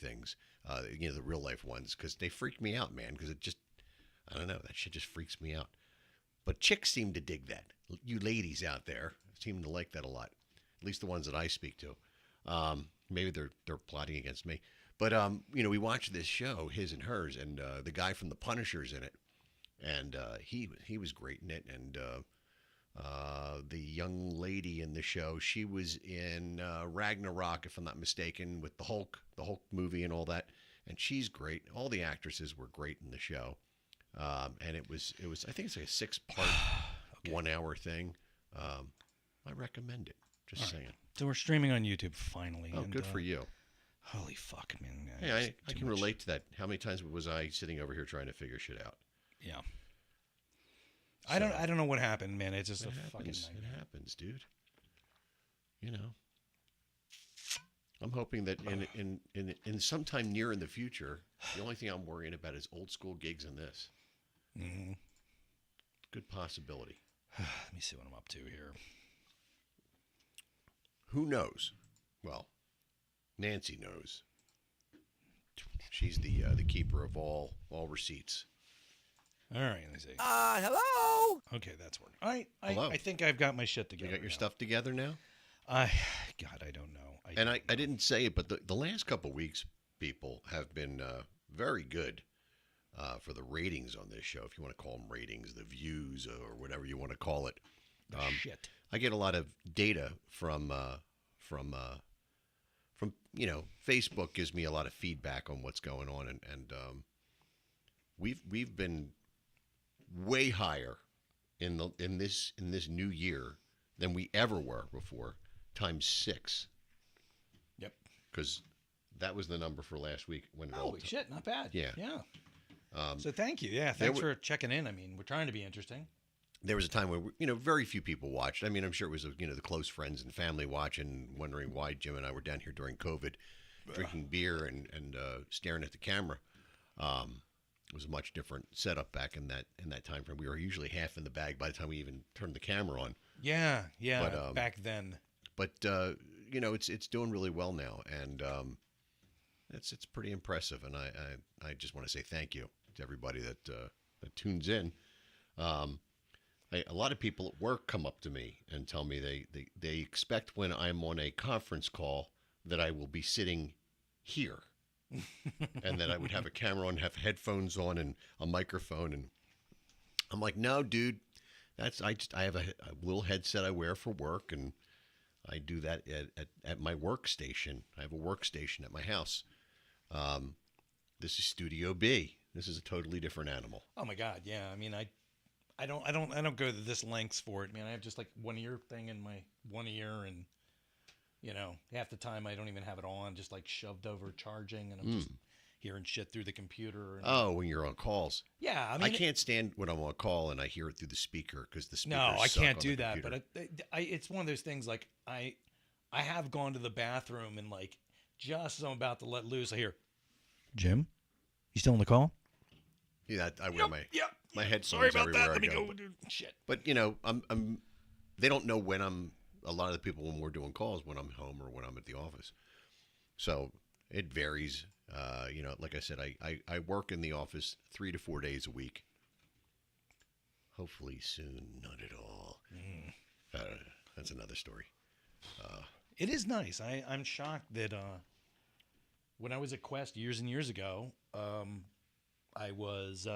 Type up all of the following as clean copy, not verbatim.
things, the real life ones, because they freak me out, man. Because I don't know, that shit just freaks me out. But chicks seem to dig that. You ladies out there seem to like that a lot. At least the ones that I speak to. Maybe they're plotting against me. But we watched this show, His and Hers, and the guy from The Punisher's in it, and he was great in it. And the young lady in the show, she was in Ragnarok, if I'm not mistaken, with the Hulk movie and all that. And she's great. All the actresses were great in the show. And it was I think it's like a 6-part, okay, 1-hour thing. I recommend it. Just saying. So we're streaming on YouTube finally. Oh, and, good for you. Holy fuck, man. Hey, I can relate to that. How many times was I sitting over here trying to figure shit out? Yeah. So, I don't know what happened, man. It's just fucking nightmare. It happens, dude. I'm hoping that in sometime near in the future, the only thing I'm worrying about is old school gigs and this. Mm-hmm. Good possibility. Let me see what I'm up to here. Who knows? Well, Nancy knows. She's the keeper of all receipts. All right, let me see. Hello? Okay, that's working. All right, Hello. I think I've got my shit together. You got your stuff together now? God, I don't know. I didn't say it, but the last couple of weeks, people have been very good for the ratings on this show, if you want to call them ratings, the views, or whatever you want to call it. Shit. I get a lot of data from Facebook gives me a lot of feedback on what's going on, and we've been way higher in this new year than we ever were before, times 6. Yep. Because that was the number for last week when it all Holy shit, not bad. Yeah. So thank you. Yeah, thanks for checking in. I mean, we're trying to be interesting. There was a time where very few people watched. I mean, I'm sure it was the close friends and family watching, wondering why Jim and I were down here during COVID, drinking beer and staring at the camera. It was a much different setup back in that time frame. We were usually half in the bag by the time we even turned the camera on. Yeah, but, back then. But it's doing really well now, and it's pretty impressive. And I just want to say thank you to everybody that tunes in. A lot of people at work come up to me and tell me they expect when I'm on a conference call that I will be sitting here. And that I would have a camera on, have headphones on, and a microphone, and I'm like, no, dude, I have a little headset I wear for work, and I do that at my workstation. I have a workstation at my house. This is Studio B. This is a totally different animal. Oh my God, yeah. I mean, I don't go to this lengths for it, man. I have just like one ear thing in my one ear, and half the time I don't even have it on, just like shoved over charging, and I'm just hearing shit through the computer. When you're on calls. Yeah, I mean, I can't stand when I'm on call and I hear it through the speaker because the speakers No, I suck can't on do the that. computer. But it's one of those things. Like I have gone to the bathroom and like just as I'm about to let loose, I hear, Jim, you still on the call? Yeah, I wear my headphones Sorry about everywhere that. Let me I go. go. Shit. But I'm. They don't know when I'm. A lot of the people when we're doing calls when I'm home or when I'm at the office, so it varies. Like I said, I work in the office 3 to 4 days a week. Hopefully soon, not at all. That's another story. It is nice. I'm shocked that when I was at Quest years and years ago, I was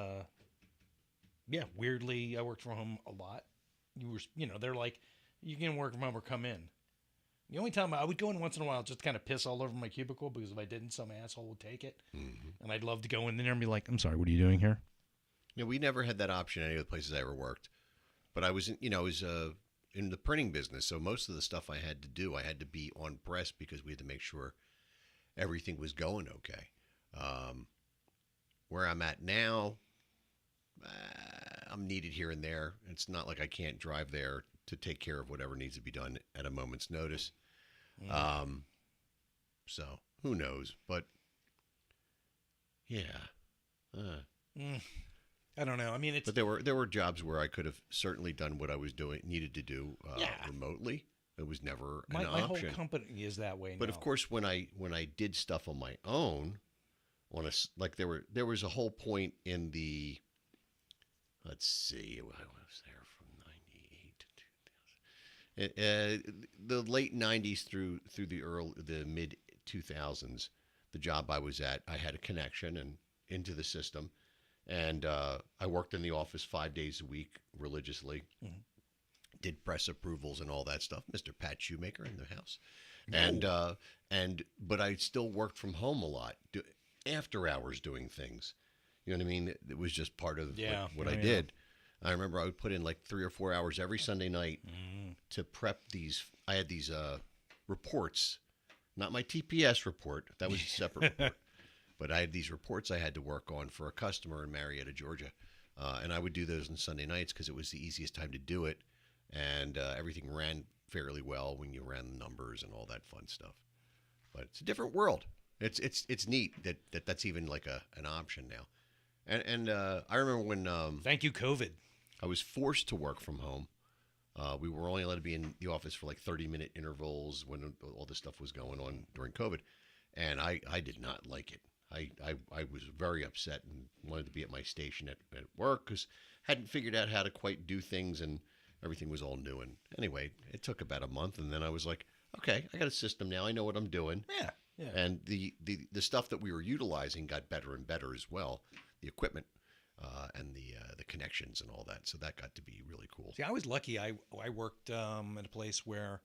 weirdly I worked from home a lot. They're like, you can work from home or come in. The only time I would go in once in a while just to kind of piss all over my cubicle, because if I didn't, some asshole would take it. Mm-hmm. And I'd love to go in there and be like, I'm sorry, what are you doing here? We never had that option any of the places I ever worked. But I was in the printing business, so most of the stuff I had to do, I had to be on press because we had to make sure everything was going okay. Where I'm at now, I'm needed here and there. It's not like I can't drive there to take care of whatever needs to be done at a moment's notice. So who knows? But yeah, I don't know. I mean, but there were jobs where I could have certainly done what I was needed to do remotely. It was never an My whole option. company is that way now. But of course, when I did stuff on my own, like there was a whole point in the, let's see, I was there from '98 to 2000, the late '90s through the mid 2000s. The job I was at, I had a connection and into the system, and I worked in the office 5 days a week religiously. Mhm. Did press approvals and all that stuff. Mr. Pat Shoemaker in the house, Oh. and but I still worked from home a lot, after hours doing things. You know what I mean? It was just part of Yeah. what Oh, I yeah. did. I remember I would put in like 3 or 4 hours every Sunday night Mm. to prep these. I had these reports, not my TPS report. That was a separate report. But I had these reports I had to work on for a customer in Marietta, Georgia. And I would do those on Sunday nights because it was the easiest time to do it. And everything ran fairly well when you ran the numbers and all that fun stuff. But it's a different world. It's neat that's even like an option now. And I remember when Thank you, COVID. I was forced to work from home. We were only allowed to be in the office for like 30-minute intervals when all this stuff was going on during COVID. And I did not like it. I was very upset and wanted to be at my station at work because hadn't figured out how to quite do things, and everything was all new. And anyway, it took about a month, and then I was like, okay, I got a system now. I know what I'm doing. Yeah. Yeah. And the stuff that we were utilizing got better and better as well. The equipment and the connections and all that. So that got to be really cool. See, I was lucky. I worked at a place where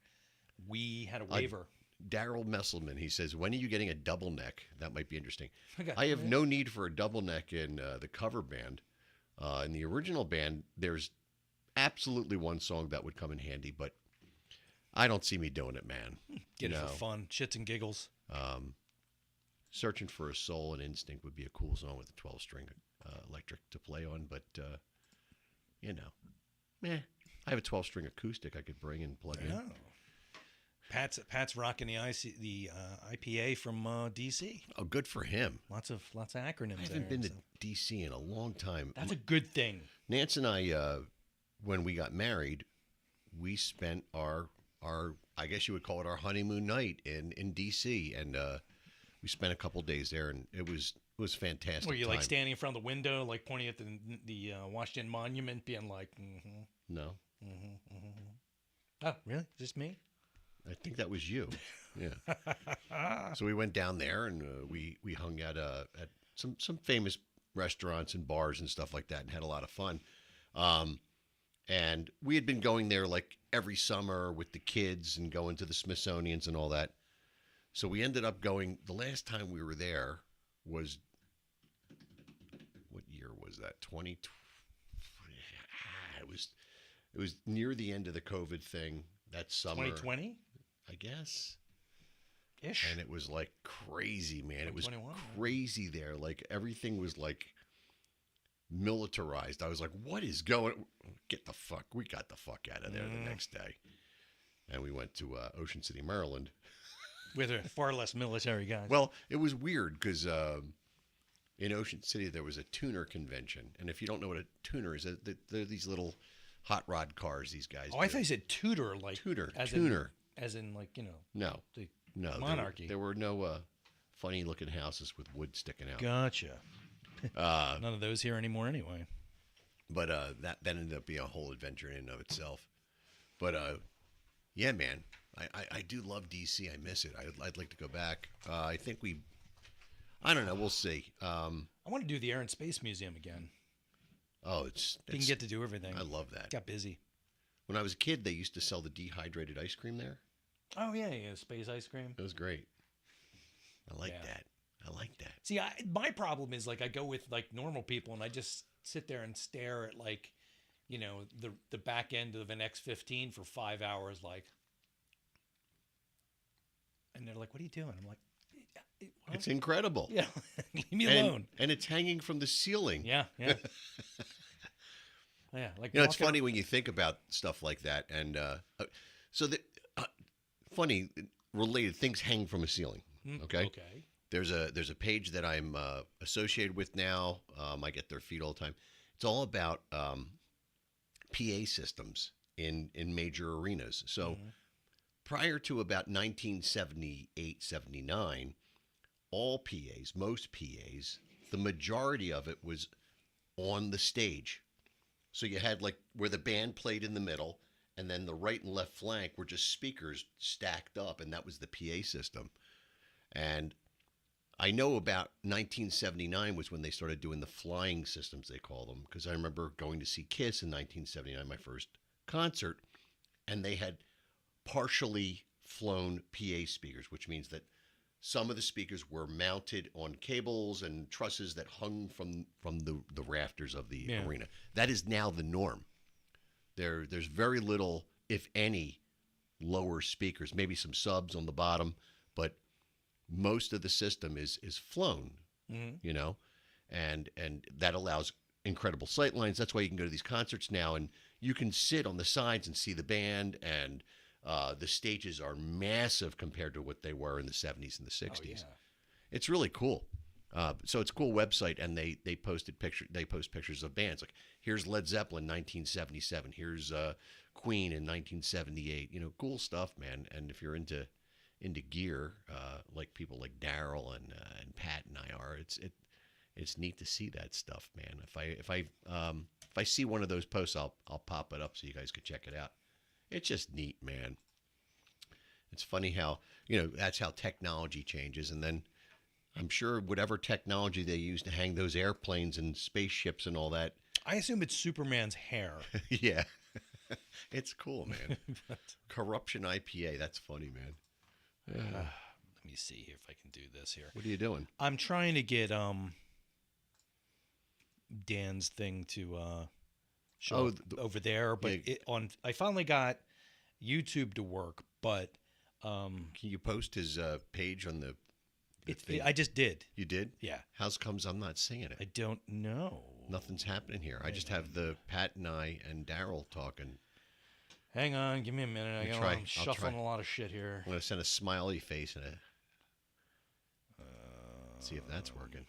we had a waiver. Daryl Messelman, he says, when are you getting a double neck? That might be interesting. Okay. I have no need for a double neck in the cover band. In the original band, there's absolutely one song that would come in handy, but I don't see me doing it, man. Get it No. for fun, shits and giggles. Searching for a Soul and Instinct would be a cool song with a 12-string electric to play on, but, I have a 12-string acoustic I could bring and plug in. Oh. Pat's rocking the IPA from DC. Oh, good for him. Lots of acronyms. I haven't there, been to so. D.C. in a long time. That's a good thing. Nance and I, when we got married, we spent our I guess you would call it our honeymoon night in D.C. and we spent a couple days there, and it was fantastic. Were you like time. standing in front of the window, like pointing at the Washington Monument, being like, mm-hmm, No, mm-hmm, mm-hmm. Oh, really? Just me? I think that was you. Yeah. So we went down there and we hung out at some famous restaurants and bars and stuff like that, and had a lot of fun. And we had been going there like every summer with the kids and going to the Smithsonian's and all that. So we ended up going. The last time we were there was, what year was that? 20. It was near the end of the COVID thing that summer. 2020 I guess. ish. And it was like crazy, man. It was 2021, yeah. crazy there. Like everything was like militarized. I was like, what is going? We got the fuck out of there the next day. And we went to Ocean City, Maryland. With a far less military guys. Well, it was weird because in Ocean City there was a tuner convention. And if you don't know what a tuner is, they're these little hot rod cars these guys I do. thought you said tutor, like Tutor. as Tuner. as in like No. the No. monarchy. There were no funny looking houses with wood sticking out. Gotcha. None of those here anymore, anyway. But that ended up being a whole adventure in and of itself. But yeah, man, I do love DC. I miss it. I'd like to go back. I think I don't know. We'll see. I want to do the Air and Space Museum again. Oh, You can get to do everything. I love that. Got busy. When I was a kid, they used to sell the dehydrated ice cream there. Oh yeah, space ice cream. It was great. I like Yeah. that. I like that. See, my problem is like I go with like normal people and I just sit there and stare at like, the back end of an X-15 for 5 hours, like, and they're like, "What are you doing?" I'm like, "What?" It's incredible. Yeah, leave me And, alone. and it's hanging from the ceiling. Yeah, yeah, yeah. Like It's walking- funny when you think about stuff like that. And so funny related things hang from a ceiling. Okay. Okay. There's a page that I'm associated with now. I get their feed all the time. It's all about PA systems in major arenas. So prior to about 1978, 79, all PAs, most PAs, the majority of it was on the stage. So you had like where the band played in the middle, and then the right and left flank were just speakers stacked up, and that was the PA system. And I know about 1979 was when they started doing the flying systems, they call them, because I remember going to see Kiss in 1979, my first concert, and they had partially flown PA speakers, which means that some of the speakers were mounted on cables and trusses that hung from the rafters of the arena. That is now the norm. There's very little, if any, lower speakers, maybe some subs on the bottom, but most of the system is flown, you know, and that allows incredible sight lines. That's why you can go to these concerts now and you can sit on the sides and see the band, and the stages are massive compared to what they were in the 70s and the 60s. Oh, yeah. It's really cool. So it's a cool website, and they post pictures of bands. Like, here's Led Zeppelin 1977. Here's Queen in 1978. You know, cool stuff, man. And if you're into gear, like people like Daryl and Pat and I are, it's neat to see that stuff, man. If I see one of those posts, I'll pop it up so you guys could check it out. It's just neat, man. It's funny how, you know, that's how technology changes. And then I'm sure whatever technology they use to hang those airplanes and spaceships and all that. I assume it's Superman's hair. Yeah. It's cool, man. Corruption IPA. That's funny, man. Yeah. Let me see here if I can do this here. What are you doing? I'm trying to get Dan's thing to show up over there, but I finally got YouTube to work, but can you post his page on the I just did. You did? Yeah. How's comes I'm not seeing it? I don't know. Nothing's happening here. I just have the Pat and I and Daryl talking. Hang on, give me a minute. I'm shuffling a lot of shit here. I'm going to send a smiley face and see if that's working.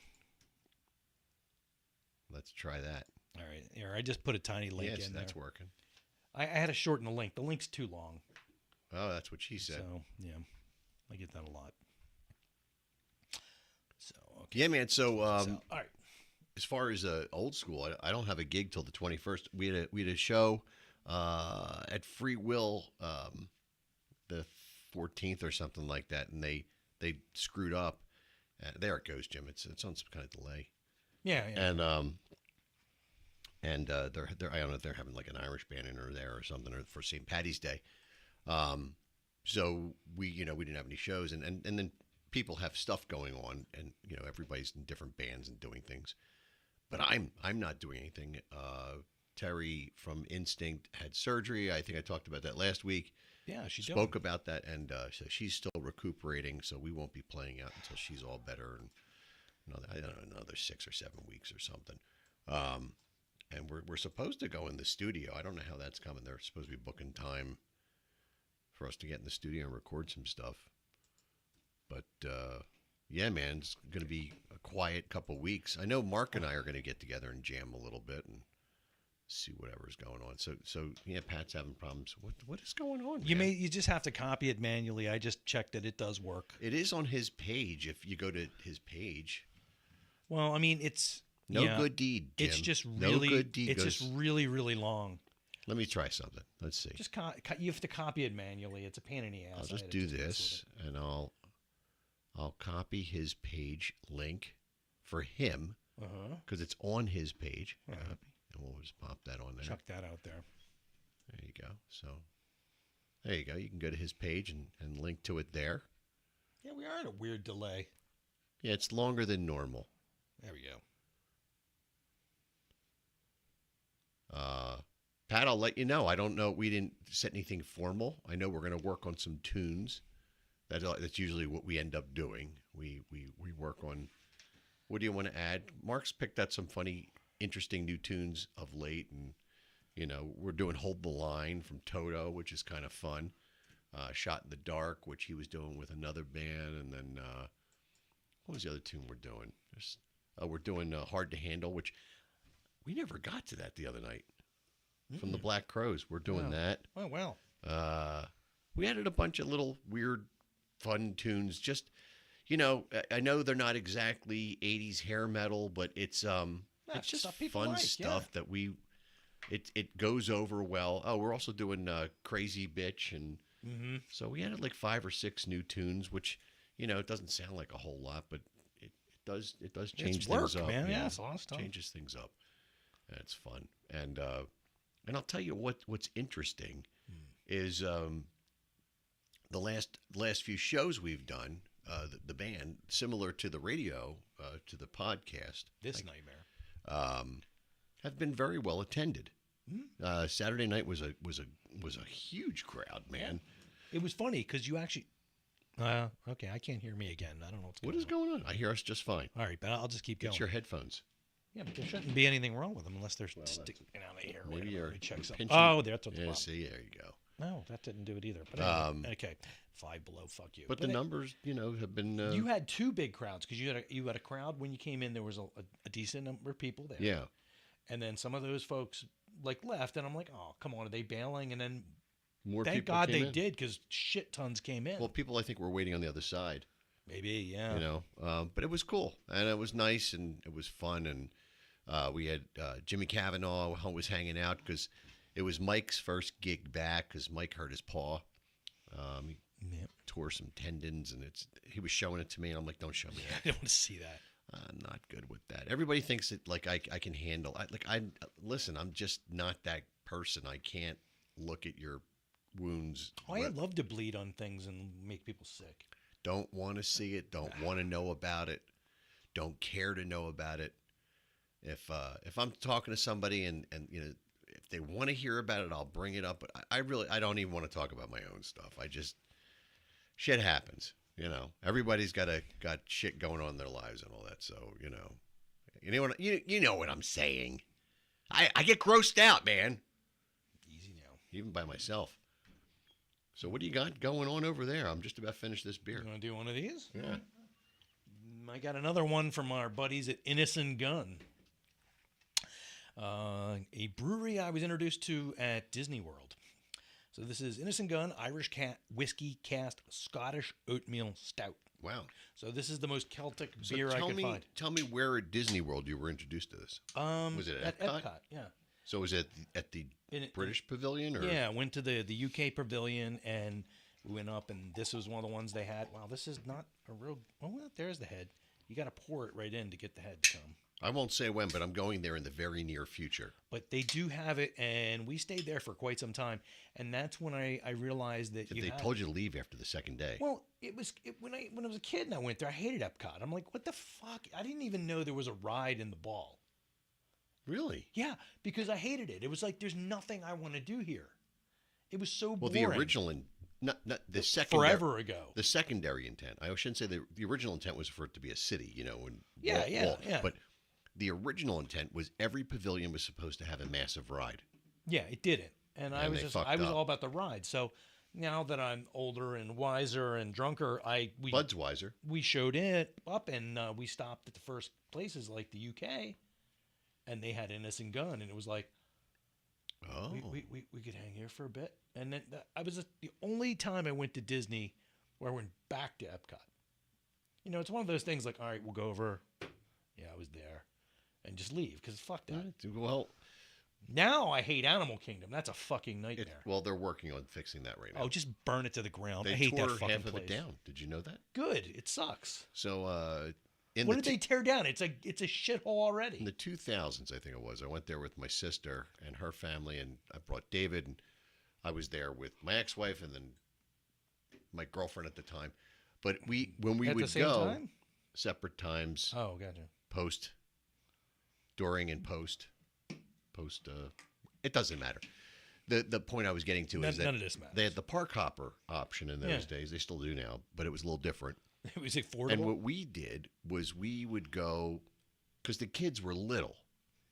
Let's try that. All right. Here, I just put a tiny link in there. Yes, that's working. I had to shorten the link. The link's too long. Oh, that's what she said. So, yeah. I get that a lot. So, okay. Yeah, man. So, all right. As far as old school, I don't have a gig till the 21st. We had a show at Free Will the 14th or something like that, and they screwed up. There it goes, Jim. It's on some kind of delay. Yeah. And they're I don't know if they're having like an Irish band in there or something, or for St. Paddy's Day. So we didn't have any shows, and then people have stuff going on, and everybody's in different bands and doing things. But I'm not doing anything. Terry from Instinct had surgery. I think I talked about that last week. Yeah, she spoke about that, and so she's still recuperating. So we won't be playing out until she's all better, and another 6 or 7 weeks or something. And we're supposed to go in the studio. I don't know how that's coming. They're supposed to be booking time for us to get in the studio and record some stuff. But yeah, man, it's going to be a quiet couple weeks. I know Mark and I are going to get together and jam a little bit and see whatever's going on. So yeah, Pat's having problems. What is going on, man? You just have to copy it manually. I just checked that it does work. It is on his page. If you go to his page. Well, I mean, it's good deed, Jim. It's just really no good deed it's just really, really long. Let me try something. Let's see. Just you have to copy it manually. It's a pain in the ass. I'll just do this, and I'll copy his page link for him because it's on his page. Right. Copy, and we'll just pop that on there. Chuck that out there. There you go. So there you go. You can go to his page and link to it there. Yeah, we are at a weird delay. Yeah, it's longer than normal. There we go. Pat, I'll let you know. I don't know. We didn't set anything formal. I know we're going to work on some tunes. That's usually what we end up doing. We work on. What do you want to add? Mark's picked out some funny, interesting new tunes of late, and we're doing "Hold the Line" from Toto, which is kind of fun. "Shot in the Dark," which he was doing with another band, and then what was the other tune we're doing? We're doing "Hard to Handle," which we never got to that the other night. From the Black Crows, we're doing that. Oh, well. We added a bunch of little weird, fun tunes. Just I know they're not exactly '80s hair metal, but it's just stuff people fun like, stuff that it goes over well. Oh, we're also doing Crazy Bitch, and so we added like 5 or 6 new tunes, which it doesn't sound like a whole lot, but it does change It's work, things up. man. Yeah, it's a lot of stuff. Changes things up. And it's fun. And I'll tell you what's interesting is the last few shows we've done, the band, similar to the radio, to the podcast, This nightmare. have been very well attended. Saturday night was a huge crowd, man. It was funny because you actually. Okay, I can't hear me again. I don't know what's going What is going on? I hear us just fine. All right, but I'll just keep going. It's your headphones. Yeah, but there shouldn't be anything wrong with them unless they're sticking out of here. Maybe Wait a minute, you're let me check something. pinching- Oh, that's what's Yeah, wrong. see, there you go. No, that didn't do it either. But anyway, okay, 5 below. Fuck you. But the numbers, have been. You had 2 big crowds because you had a crowd when you came in. There was a decent number of people there. Yeah. And then some of those folks left, and I'm like, oh, come on, are they bailing? And then More thank people God came they in. did because shit tons came in. Well, people I think were waiting on the other side. Maybe, yeah. But it was cool and it was nice and it was fun, and we had Jimmy Cavanaugh was hanging out because it was Mike's first gig back because Mike hurt his paw. He tore some tendons, and he was showing it to me, and I'm like, don't show me I that. didn't want to see that. I'm not good with that. Everybody thinks that I can handle. Listen. I'm just not that person. I can't look at your wounds. I love to bleed on things and make people sick. Don't want to see it. Don't want to know about it. Don't care to know about it. If I'm talking to somebody and if they want to hear about it, I'll bring it up. But I don't even want to talk about my own stuff. Shit happens. Everybody's got shit going on in their lives and all that. So you know what I'm saying. I get grossed out, man. Easy now. Even by myself. So what do you got going on over there? I'm just about finished this beer. You want to do one of these? Yeah. I got another one from our buddies at Innocent Gun. A brewery I was introduced to at Disney World. So this is Innocent Gun Irish Whiskey Cask Scottish Oatmeal Stout. Wow. So this is the most Celtic So beer I could find. Tell me where at Disney World you were introduced to this. Was it at Epcot? Yeah. So was it at the British Pavilion? Or? Yeah, I went to the UK Pavilion and we went up, and this was one of the ones they had. Wow, this is not a real. Oh, well, there's the head. You got to pour it right in to get the head to come. I won't say when, but I'm going there in the very near future. But they do have it, and we stayed there for quite some time, and that's when I realized that They told you to leave after the second day. Well, when I was a kid and I went there, I hated Epcot. I'm like, what the fuck? I didn't even know there was a ride in the ball. Really? Yeah, because I hated it. It was like there's nothing I want to do here. It was so Well, boring. the original not the secondary. Forever ago. The secondary intent. I shouldn't say the original intent was for it to be a city, and Yeah. But the original intent was every pavilion was supposed to have a massive ride. Yeah, it didn't. And I was they just fucked I was up. all about the ride. So now that I'm older and wiser and drunker, Budweiser. we showed it up, and we stopped at the first places like the UK, and they had Innocent Gun, and it was like, Oh. we could hang here for a bit. And then I was the only time I went to Disney where I went back to Epcot. It's one of those things like, all right, we'll go over. Yeah, I was there. And just leave, because fuck that. Well, Now I hate Animal Kingdom. That's a fucking nightmare. they're working on fixing that right now. Oh, just burn it to the ground. They I hate tore that fucking half place. of it down. Did you know that? Good. It sucks. So, What did they tear down? It's a shithole already. in the 2000s, I think it was. I went there with my sister and her family, and I brought David, and I was there with my ex-wife and then my girlfriend at the time. But when we At would the same go time? separate times, Oh, gotcha. post, during and post, it doesn't matter. The point I was getting to is that None of this matters. they had the park hopper option in those Yeah. days. They still do now, but it was a little different. It was affordable. And what we did was we would go, because the kids were little,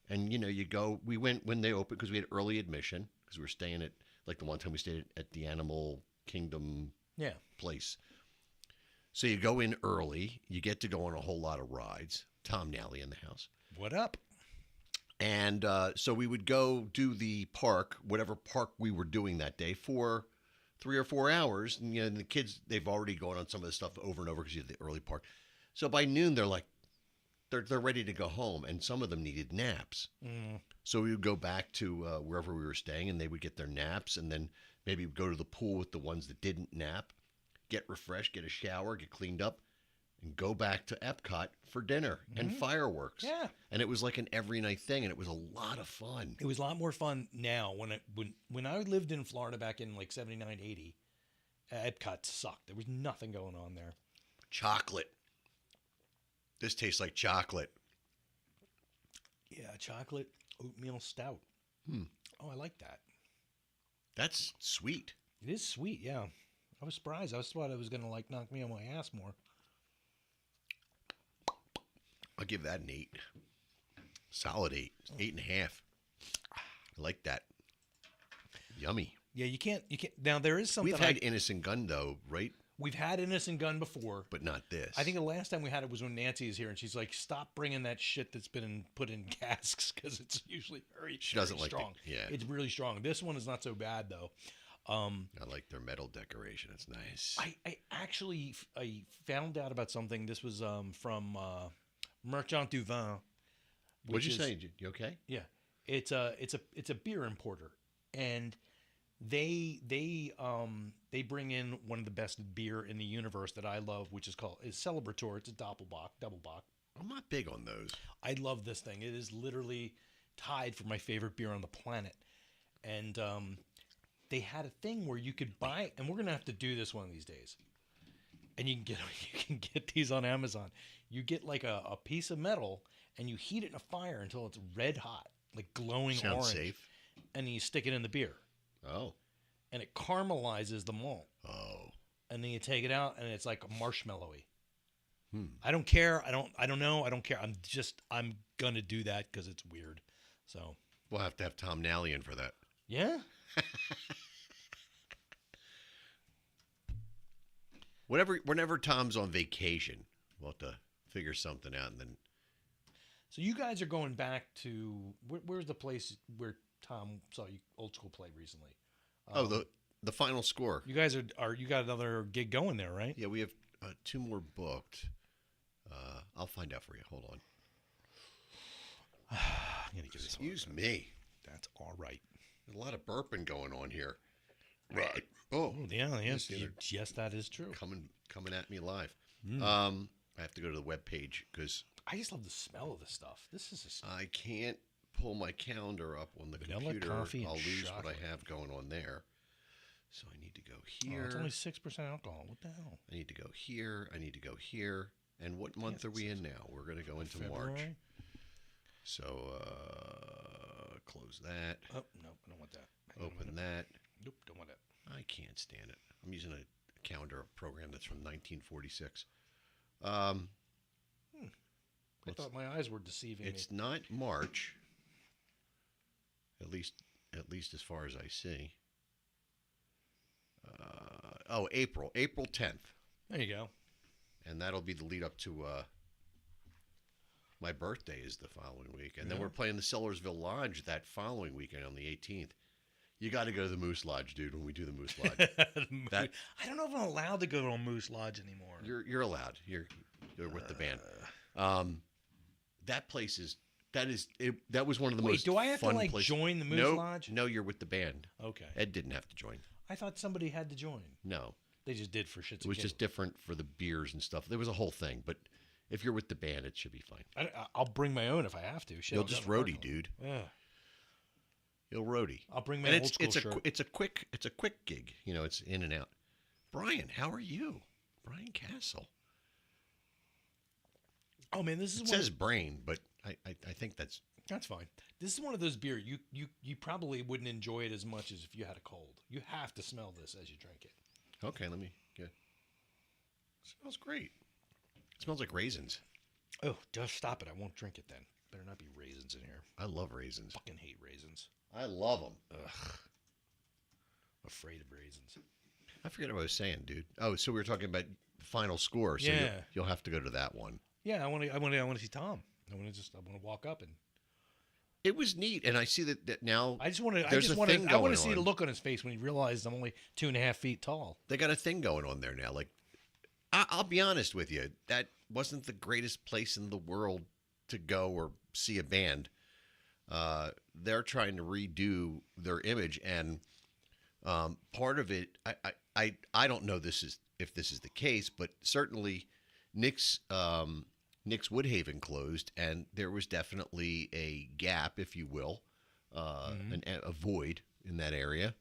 and you go. We went when they opened because we had early admission because we were staying at like the one time we stayed at the Animal Kingdom yeah. place. So you go in early, you get to go on a whole lot of rides. Tom Nally in the house. What up? And so we would go do the park, whatever park we were doing that day, for 3 or 4 hours, and the kids they've already gone on some of the stuff over and over because you have the early part. So by noon they're like they're ready to go home, and some of them needed naps. Mm. So we would go back to wherever we were staying, and they would get their naps, and then maybe go to the pool with the ones that didn't nap, get refreshed, get a shower, get cleaned up, and go back to Epcot for dinner and fireworks. Yeah. And it was like an every night thing, and it was a lot of fun. It was a lot more fun now. When I lived in Florida back in like 79, 80, Epcot sucked. There was nothing going on there. Chocolate. This tastes like chocolate. Yeah, chocolate oatmeal stout. Oh, I like that. That's sweet. It is sweet, yeah. I was surprised. I thought it was going to like knock me on my ass more. I'll give that an 8. Solid 8. 8.5. I like that. Yummy. Yeah, you can't. Now there is something. We've had Innocent Gun though, right? We've had Innocent Gun before, But not this. I think the last time we had it was when Nancy is here, and she's like, "Stop bringing that shit that's been put in casks because it's usually very, She doesn't very like strong. yeah. It's really strong. This one is not so bad though. I like their metal decoration. It's nice. I actually I found out about something. This was from Merchant du Vin. What'd you say? You okay? Yeah, it's a beer importer, and they bring in one of the best beer in the universe that I love, which is Celebrator. It's a Doppelbock, double bock. I'm not big on those. I love this thing. It is literally tied for my favorite beer on the planet, and they had a thing where you could buy, and we're gonna have to do this one of these days. And you can get these on Amazon. You get like a piece of metal, and you heat it in a fire until it's red hot, like glowing Sounds orange. safe. And then you stick it in the beer, Oh. and it caramelizes the malt. Oh. And then you take it out, and it's like marshmallowy. Hmm. I don't care. I don't know. I don't care. I'm gonna do that because it's weird. So We'll have to have Tom Nally in for that. yeah. Whenever Tom's on vacation, we'll have to figure something out, and then So you guys are going back to where's the place where Tom saw you old school play recently? the final score. You guys are you got another gig going there, right? Yeah, we have 2 more booked. I'll find out for you. Hold on. I'm gonna give this one. Excuse me. That's all right. There's a lot of burping going on here. Right. Oh, Oh, yeah, Yes, yes, that is true. coming at me live. I have to go to the webpage because I just love the smell of this stuff. This is just, I can't pull my calendar up on the Vanilla, computer. coffee, I'll and lose what chocolate. I have going on there. So I need to go oh, here. it's only 6% alcohol. What the hell? I need to go here. I need to go here. And what month are we in now? We're going to go into March. February? So close that. Oh no, I don't want that. Hang on a Open minute. that. Nope, don't want that. I can't stand it. I'm using a calendar program that's from 1946. I It's- thought my eyes were deceiving It's me. not March. At least as far as I see. April 10th, There you go. and that'll be the lead up to my birthday is the following week, and then Yeah. we're playing the Sellersville Lodge that following weekend on the 18th. You got to go to the Moose Lodge, dude. When we do the Moose Lodge, I don't know if I'm allowed to go to a Moose Lodge anymore. you're allowed. You're with the band. That place is that was one of the Wait, most. do I have to, fun like, places. join the Moose No, Lodge? No, you're with the band. Okay. Ed didn't have to join. I thought somebody had to join. No, They just did for shits it was just different for the beers and stuff. There was a whole thing, but if you're with the band, it should be fine. I'll bring my own if I have to. Shit, You'll I'll just go to the roadie, parking dude. lot. Yeah. You'll roadie. I'll bring my And old school shirt. it's a quick gig. You know, it's in and out. Brian, how are you? Brian Castle. Oh man, this is It one. says brain, but I think that's That's fine. This is one of those beer you probably wouldn't enjoy it as much as if you had a cold. You have to smell this as you drink it. okay. Let me get. Smells great. It smells like raisins. Oh, just stop it. I won't drink it then. Better not be raisins in here. I love raisins. Fucking hate raisins. I love them. Ugh. Afraid of raisins. I forget what I was saying, dude. Oh, so we were talking about the final score. So Yeah. you'll have to go to that one. Yeah, I want to see Tom. I want to walk up and it was neat, and I see that now. I just want to. I There's just a want to. thing I want going to see the on. look on his face when he realized I'm only 2.5 feet tall. They got a thing going on there now. Like, I'll be honest with you, that wasn't the greatest place in the world to go or see a band. They're trying to redo their image, and part of it, I don't know this is if this is the case, but certainly Nick's Nick's Woodhaven closed, and there was definitely a gap, if you will, a void in that area.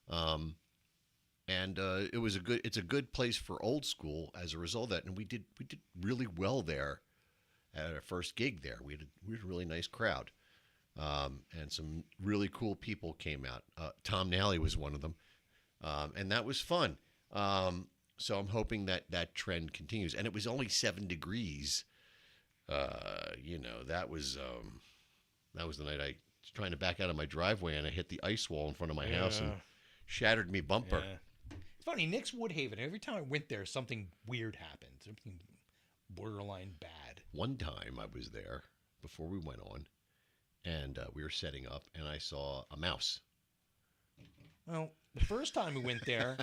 Um, and it's a good place for Old School as a result of that, and we did really well there at our first gig there. We had a really nice crowd, and some really cool people came out. Tom Nally was one of them, and that was fun. So I'm hoping that that trend continues, and it was only 7 degrees. That was the night I was trying to back out of my driveway, and I hit the ice wall in front of my house and shattered me bumper. Yeah. It's funny, Nick's Woodhaven. Every time I went there, something weird happened. Something borderline bad. One time I was there before we went on, and we were setting up, and I saw a mouse. Well, the first time we went there,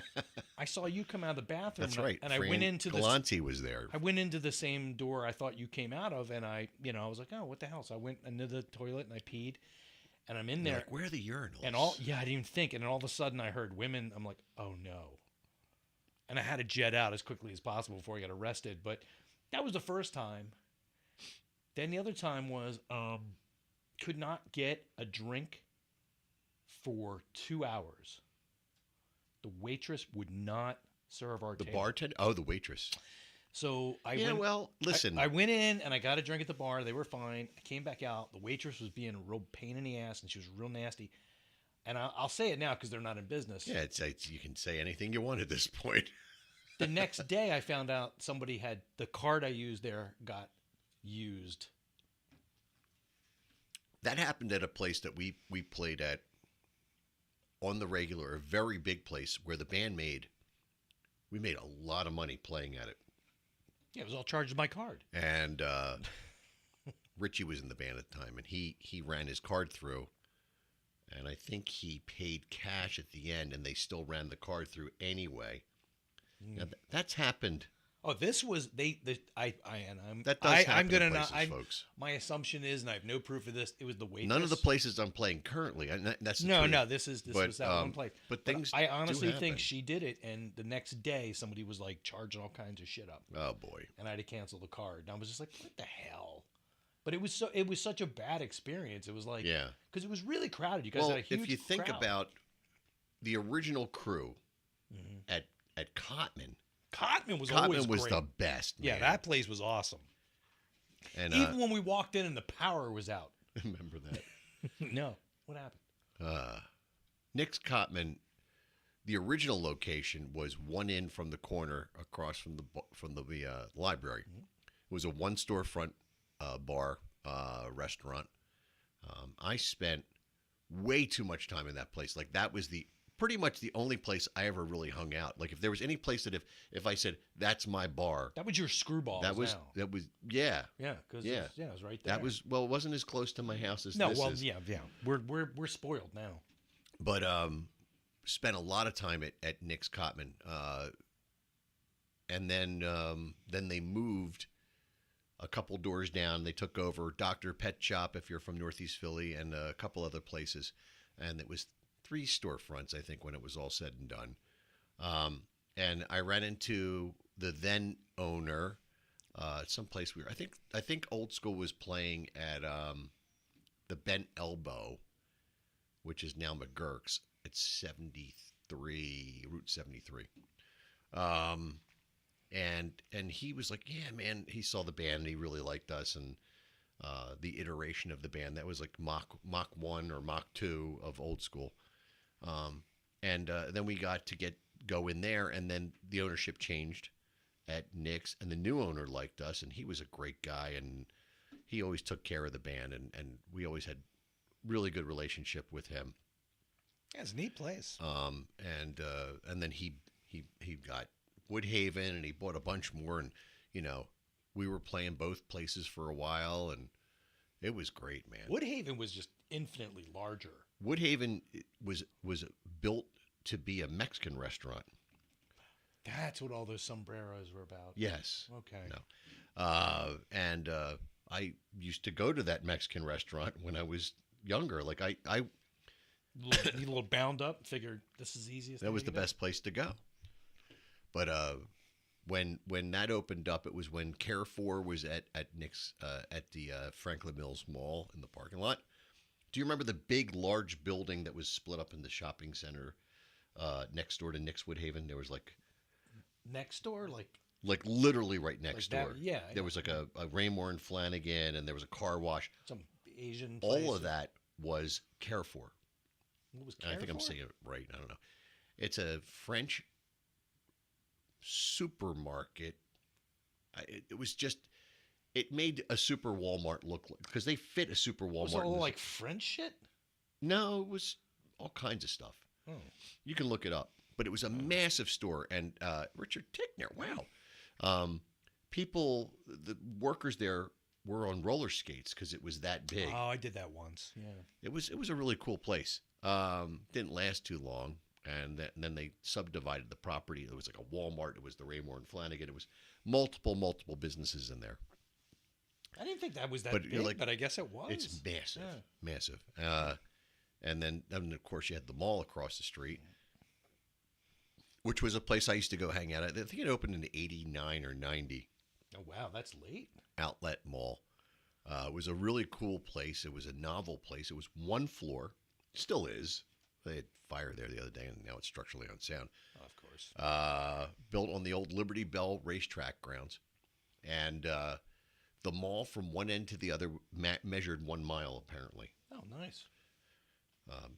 I saw you come out of the bathroom. That's and right. I, and I went into the. Galanti was there. I went into the same door I thought you came out of, and I was like, oh, what the hell? So I went into the toilet and I peed, and I'm in You're there. like, where are the urinals? And I didn't even think. And then all of a sudden I heard women. I'm like, oh no. And I had to jet out as quickly as possible before I got arrested. But that was the first time. Then the other time was could not get a drink for 2 hours. The waitress would not serve our the table. bartender? Oh, the waitress. So I Yeah, went, well, listen. I went in and I got a drink at the bar. They were fine. I came back out. The waitress was being a real pain in the ass, and she was real nasty. And I'll say it now because they're not in business. Yeah, it's you can say anything you want at this point. The next day, I found out somebody had the card I used there got used. That happened at a place that we played at on the regular, a very big place where the band we made a lot of money playing at it. Yeah, it was all charged to my card. And Richie was in the band at the time, and he ran his card through, and I think he paid cash at the end, and they still ran the card through anyway. Now, that's happened. Oh, this was I'm That does happen I'm gonna in not. places, folks. My assumption is, and I have no proof of this. It was the waitress. None of the places I'm playing currently. And that's the No, truth. no. This was that one place. But things. I honestly do think happen. she did it, and the next day somebody was like charging all kinds of shit up, Oh boy. and I had to cancel the card. And I was just like, what the hell? But it was such a bad experience. It was like, Yeah. because it was really crowded. You guys Well, had a huge if you think crowd. about the original crew Mhm. at Cotman, Cotman was always Cotman was great. the best. Yeah, man. that place was awesome. And Even when we walked in and the power was out. remember that. No, what happened? Nick's Cotman, the original location was one in from the corner across from the library. It was a one storefront bar restaurant. I spent way too much time in that place. Like that was pretty much the only place I ever really hung out. Like if there was any place that if I said that's my bar, That was your screwball. that was yeah. Yeah, because Yeah. it was right there. That was it wasn't as close to my house as no. this Well, is. yeah. We're spoiled now. But spent a lot of time at Nick's Cotman, and then they moved a couple doors down. They took over Dr. Pet Shop if you're from Northeast Philly, and a couple other places, and it was 3 storefronts I think when it was all said and done. And I ran into the then owner, someplace I think Old School was playing at the Bent Elbow, which is now McGurk's. It's 73, Route 73. And he was like, yeah, man, he saw the band and he really liked us. And the iteration of the band, that was like Mach 1 or Mach 2 of Old School. And then we got to go in there, and then the ownership changed at Nick's, and the new owner liked us, and he was a great guy, and he always took care of the band, and we always had really good relationship with him. Yeah, it's a neat place. And then he got Woodhaven, and he bought a bunch more, and we were playing both places for a while, and It was great, man. Woodhaven was just infinitely larger. Woodhaven was built to be a Mexican restaurant. That's what all those sombreros were about. Yes. Okay. No. And I used to go to that Mexican restaurant when I was younger. Like I You a little bound up. Figured this is the easiest. that was the best place to go. But when that opened up, it was when Carrefour was at Nick's at the Franklin Mills Mall in the parking lot. Do you remember the big, large building that was split up in the shopping center next door to Nick's Woodhaven? There was Next door, like literally right next that, door. yeah. There was like a Raymore and Flanagan, and there was a car wash. Some Asian place. All of that was Carrefour. What was And I think I'm Carrefour? saying it right. I don't know. It's a French supermarket. It was just, it made a super Walmart look like, because they fit a super Walmart. Was it in all this- like French shit? No, it was all kinds of stuff. Oh. You can look it up. But it was a massive store. And Richard Tickner, wow. People, the workers there were on roller skates because it was that big. Oh, I did that once. Yeah. It was a really cool place. Didn't last too long, and then they subdivided the property. It was like a Walmart. It was the Raymore and Flanagan. It was multiple businesses in there. I didn't think that was that But big, you're like- but I guess it was. It's massive, Yeah. massive. And then of course you had the mall across the street, which was a place I used to go hang out at. I think it opened in '89 or '90. Oh wow, that's late. Outlet Mall. It was a really cool place. It was a novel place. It was one floor, still is. They had fire there the other day, and now it's structurally unsound. Oh, of course. Built on the old Liberty Bell racetrack grounds, and the mall from one end to the other measured 1 mile apparently. Oh, nice.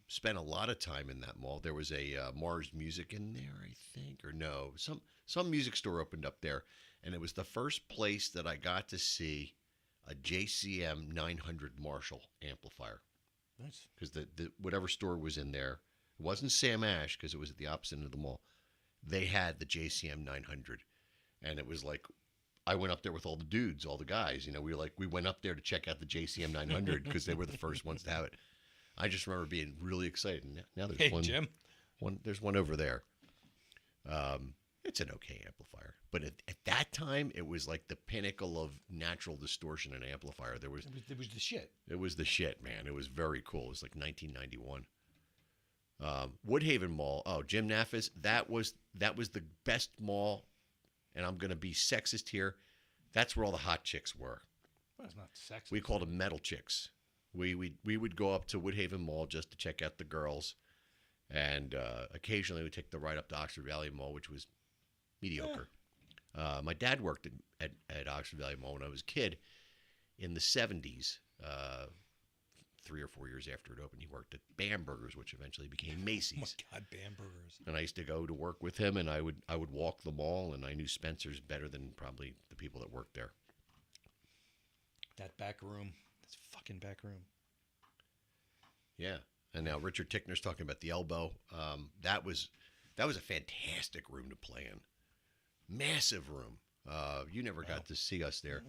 Spent a lot of time in that mall. There was a Mars Music in there, I think, or no, some music store opened up there, and it was the first place that I got to see a JCM 900 Marshall amplifier, Nice. because the whatever store was in there, it wasn't Sam Ash because it was at the opposite end of the mall. They had the JCM 900, and it was like, I went up there with all the dudes, all the guys. You know, we went up there to check out the JCM 900 because they were the first ones to have it. I just remember being really excited. Now there's Hey, one. Jim. There's one over there. It's an okay amplifier, but at that time, it was like the pinnacle of natural distortion and amplifier. It was the shit. It was the shit, man. It was very cool. It was like 1991. Woodhaven Mall. Oh, Jim Nafis. That was the best mall, and I'm gonna be sexist here. That's where all the hot chicks were. Well, it's not sexy. We called them metal chicks. We would go up to Woodhaven Mall just to check out the girls, and occasionally we'd take the ride up to Oxford Valley Mall, which was mediocre. My dad worked at Oxford Valley Mall when I was a kid in the 70s. 3 or 4 years after it opened, he worked at Bamberger's, which eventually became Oh my Macy's. God, Bambergers. And I used to go to work with him, and I would walk the mall, and I knew Spencer's better than probably the people that worked there. That back room. That's fucking back room. Yeah. And now Richard Tickner's talking about the Elbow. That was a fantastic room to play in. Massive room. You never got to see us there.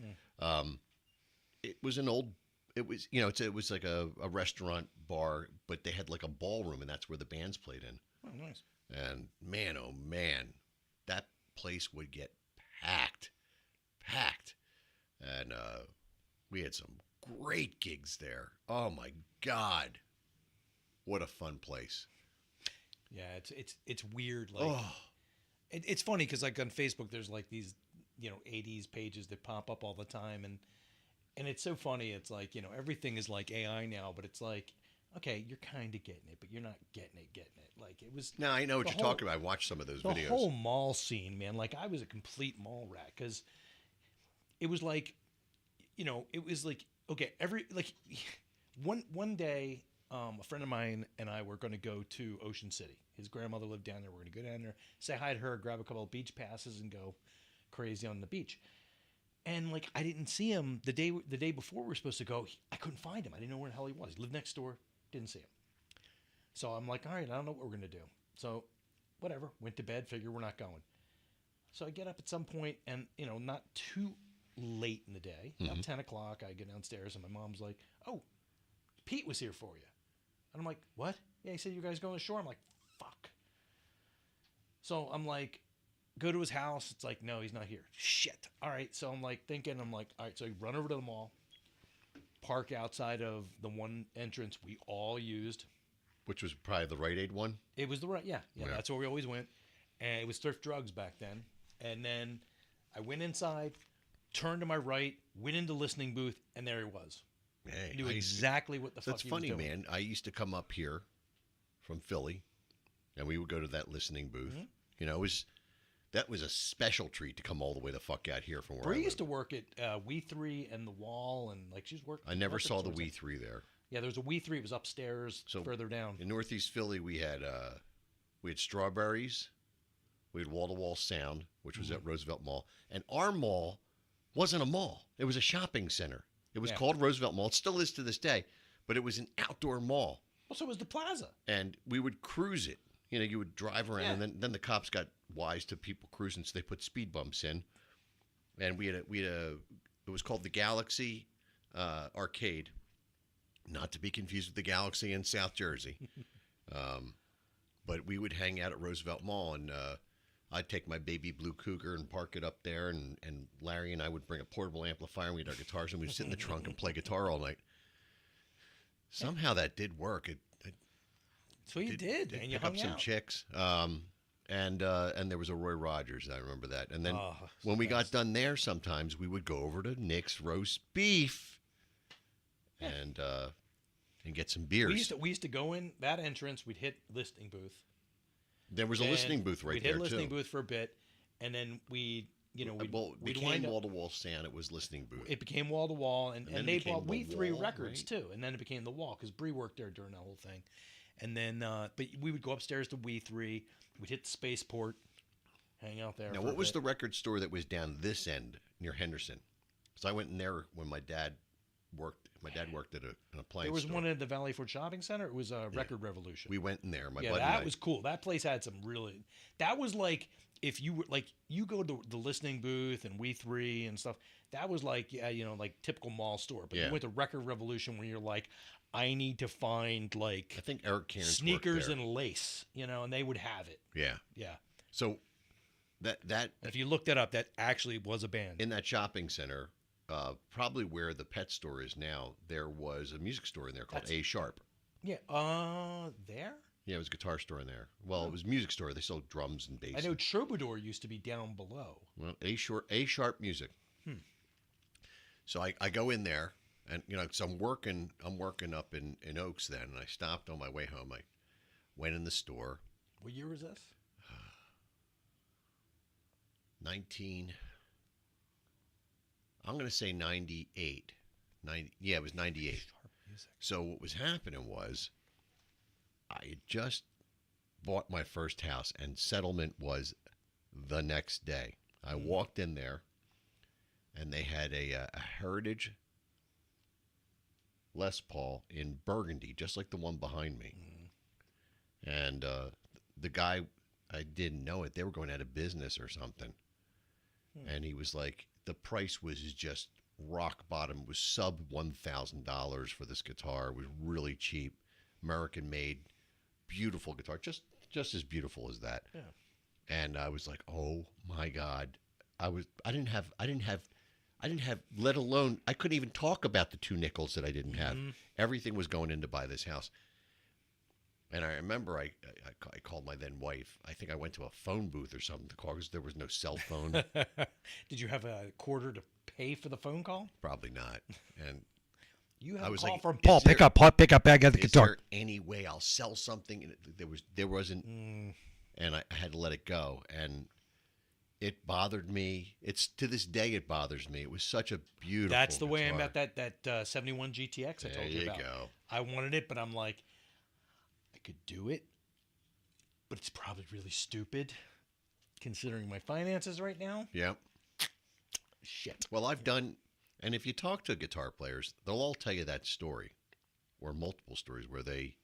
It was an old. It was it was like a restaurant bar, but they had like a ballroom, and that's where the bands played in. Oh, nice. And man, oh man, that place would get packed. And we had some great gigs there. Oh my God, what a fun place! Yeah, it's weird. Like, it's funny because like on Facebook, there's like these 80s pages that pop up all the time, and it's so funny. It's like everything is like AI now, but it's like, okay, you're kind of getting it, but you're not getting it. Like it was. Now I know what the you're whole- talking about. I watched some of those The videos. whole mall scene, man. Like I was a complete mall rat because it was like, it was like okay, one day, a friend of mine and I were going to go to Ocean City. His grandmother lived down there. We're going to go down there, say hi to her, grab a couple of beach passes, and go crazy on the beach. And like I didn't see him the day before we were supposed to go. I couldn't find him. I didn't know where the hell he was. He lived next door. Didn't see him. So I'm like, all right, I don't know what we're going to do. So whatever. Went to bed. Figure we're not going. So I get up at some point, and not too late in the day, about 10 o'clock. I get downstairs and my mom's like, "Oh, Pete was here for you." And I'm like, "What?" "Yeah, he said you guys going to the shore." I'm like, "Fuck." So I'm like, go to his house. It's like, no, he's not here. Shit. All right. So I'm like thinking, all right, so I run over to the mall, park outside of the one entrance we all used. Which was probably the Rite Aid one. It was the right, yeah. Yeah. That's where we always went. And it was Thrift Drugs back then. And then I went inside, turned to my right, went into listening booth, and there he was. Hey, Knew exactly what the fuck that's he was funny, doing. man. I used to come up here from Philly, and we would go to that listening booth. Mm-hmm. You know, that was a special treat to come all the way the fuck out here from where I Bree live. used to work at We 3 and the Wall, and like she's worked. I never worked at saw the sorts We of- 3 there. Yeah, there was a We 3. It was upstairs, So further down. in Northeast Philly, we had Strawberries, we had Wall to Wall Sound, which was at Roosevelt Mall, and our mall wasn't a mall; it was a shopping center. It was Yeah. called Roosevelt Mall. It still is to this day, but it was an outdoor mall, Well, so was the Plaza. and we would cruise it. You know, you would drive around, Yeah. and then the cops got wise to people cruising, so they put speed bumps in, and we had a it was called the Galaxy Arcade. Not to be confused with the Galaxy in South Jersey. But we would hang out at Roosevelt Mall, and I'd take my baby blue Cougar and park it up there, and Larry and I would bring a portable amplifier, and we'd have our guitars, and we'd sit in the trunk and play guitar all night. Somehow that did work. It So you did, and you pick up hung some out. chicks. And there was a Roy Rogers, I remember that. And then Oh, when we got best. done there, sometimes we would go over to Nick's Roast Beef and get some beers. We used to go in that entrance. We'd hit listening booth. There was a and listening booth right we'd there hit listening too. booth for a bit, and then we'd Well, it we'd became wind up. wall to wall sound. It was listening booth. It became wall to wall, and then it they became bought the We 3 Wall, records right? too, and then it became the Wall because Bree worked there during that whole thing, and then but we would go upstairs to We 3. We'd hit the Spaceport, hang out there. Now, for what a was bit. the record store that was down this end near Henderson? Because I went in there when my dad worked. My dad worked at an appliance There was store. one at the Valley Forge Shopping Center. It was a Record Revolution. We went in there. My Yeah, buddy and that I. was cool. That place had some really. That was like if you were like you go to the listening booth and We 3 and stuff. That was like like typical mall store. But Yeah. you went to Record Revolution where you're like, I need to find I like think Eric Cairns worked sneakers there. and lace, and they would have it. Yeah. Yeah. So that And if you looked that up, that actually was a band. in that shopping center, probably where the pet store is now, there was a music store in there called That's- A Sharp. Yeah. There. Yeah, it was a guitar store in there. Well, it was a music store. They sold drums and bass. I know Troubadour used to be down below. Well, A Sharp Music. So I go in there, and so I'm working up in Oaks then, and I stopped on my way home. I went in the store. What year was this? 19. I'm going to say 98. Yeah, it was 98. Sharp Music. So what was happening was I had just bought my first house, and settlement was the next day. I walked in there, and they had a Heritage Les Paul in burgundy, just like the one behind me. And the guy, I didn't know it. They were going out of business or something. And he was like, the price was just rock bottom. It was sub $1,000 for this guitar. It was really cheap, American made, beautiful guitar, just as beautiful as that. Yeah. And I was like, oh my God. I didn't have, let alone, I couldn't even talk about the two nickels that I didn't have. Everything was going in to buy this house. And I remember I called my then wife. I think I went to a phone booth or something to call because there was no cell phone. Did you have a quarter to pay for the phone call? Probably not. And You I have a was call like, from is Paul. there- Pick up, Paul. Pick up. I got the is guitar. there any way I'll sell something? And there wasn't. And I had to let it go. And it bothered me. It's to this day it bothers me. It was such a beautiful. That's the way I'm guitar. at that 71 GTX I There told you you about. go. I wanted it, but I'm like, I could do it, but it's probably really stupid considering my finances right now. Yeah. Shit. Well, I've done, and if you talk to guitar players, they'll all tell you that story, or multiple stories where they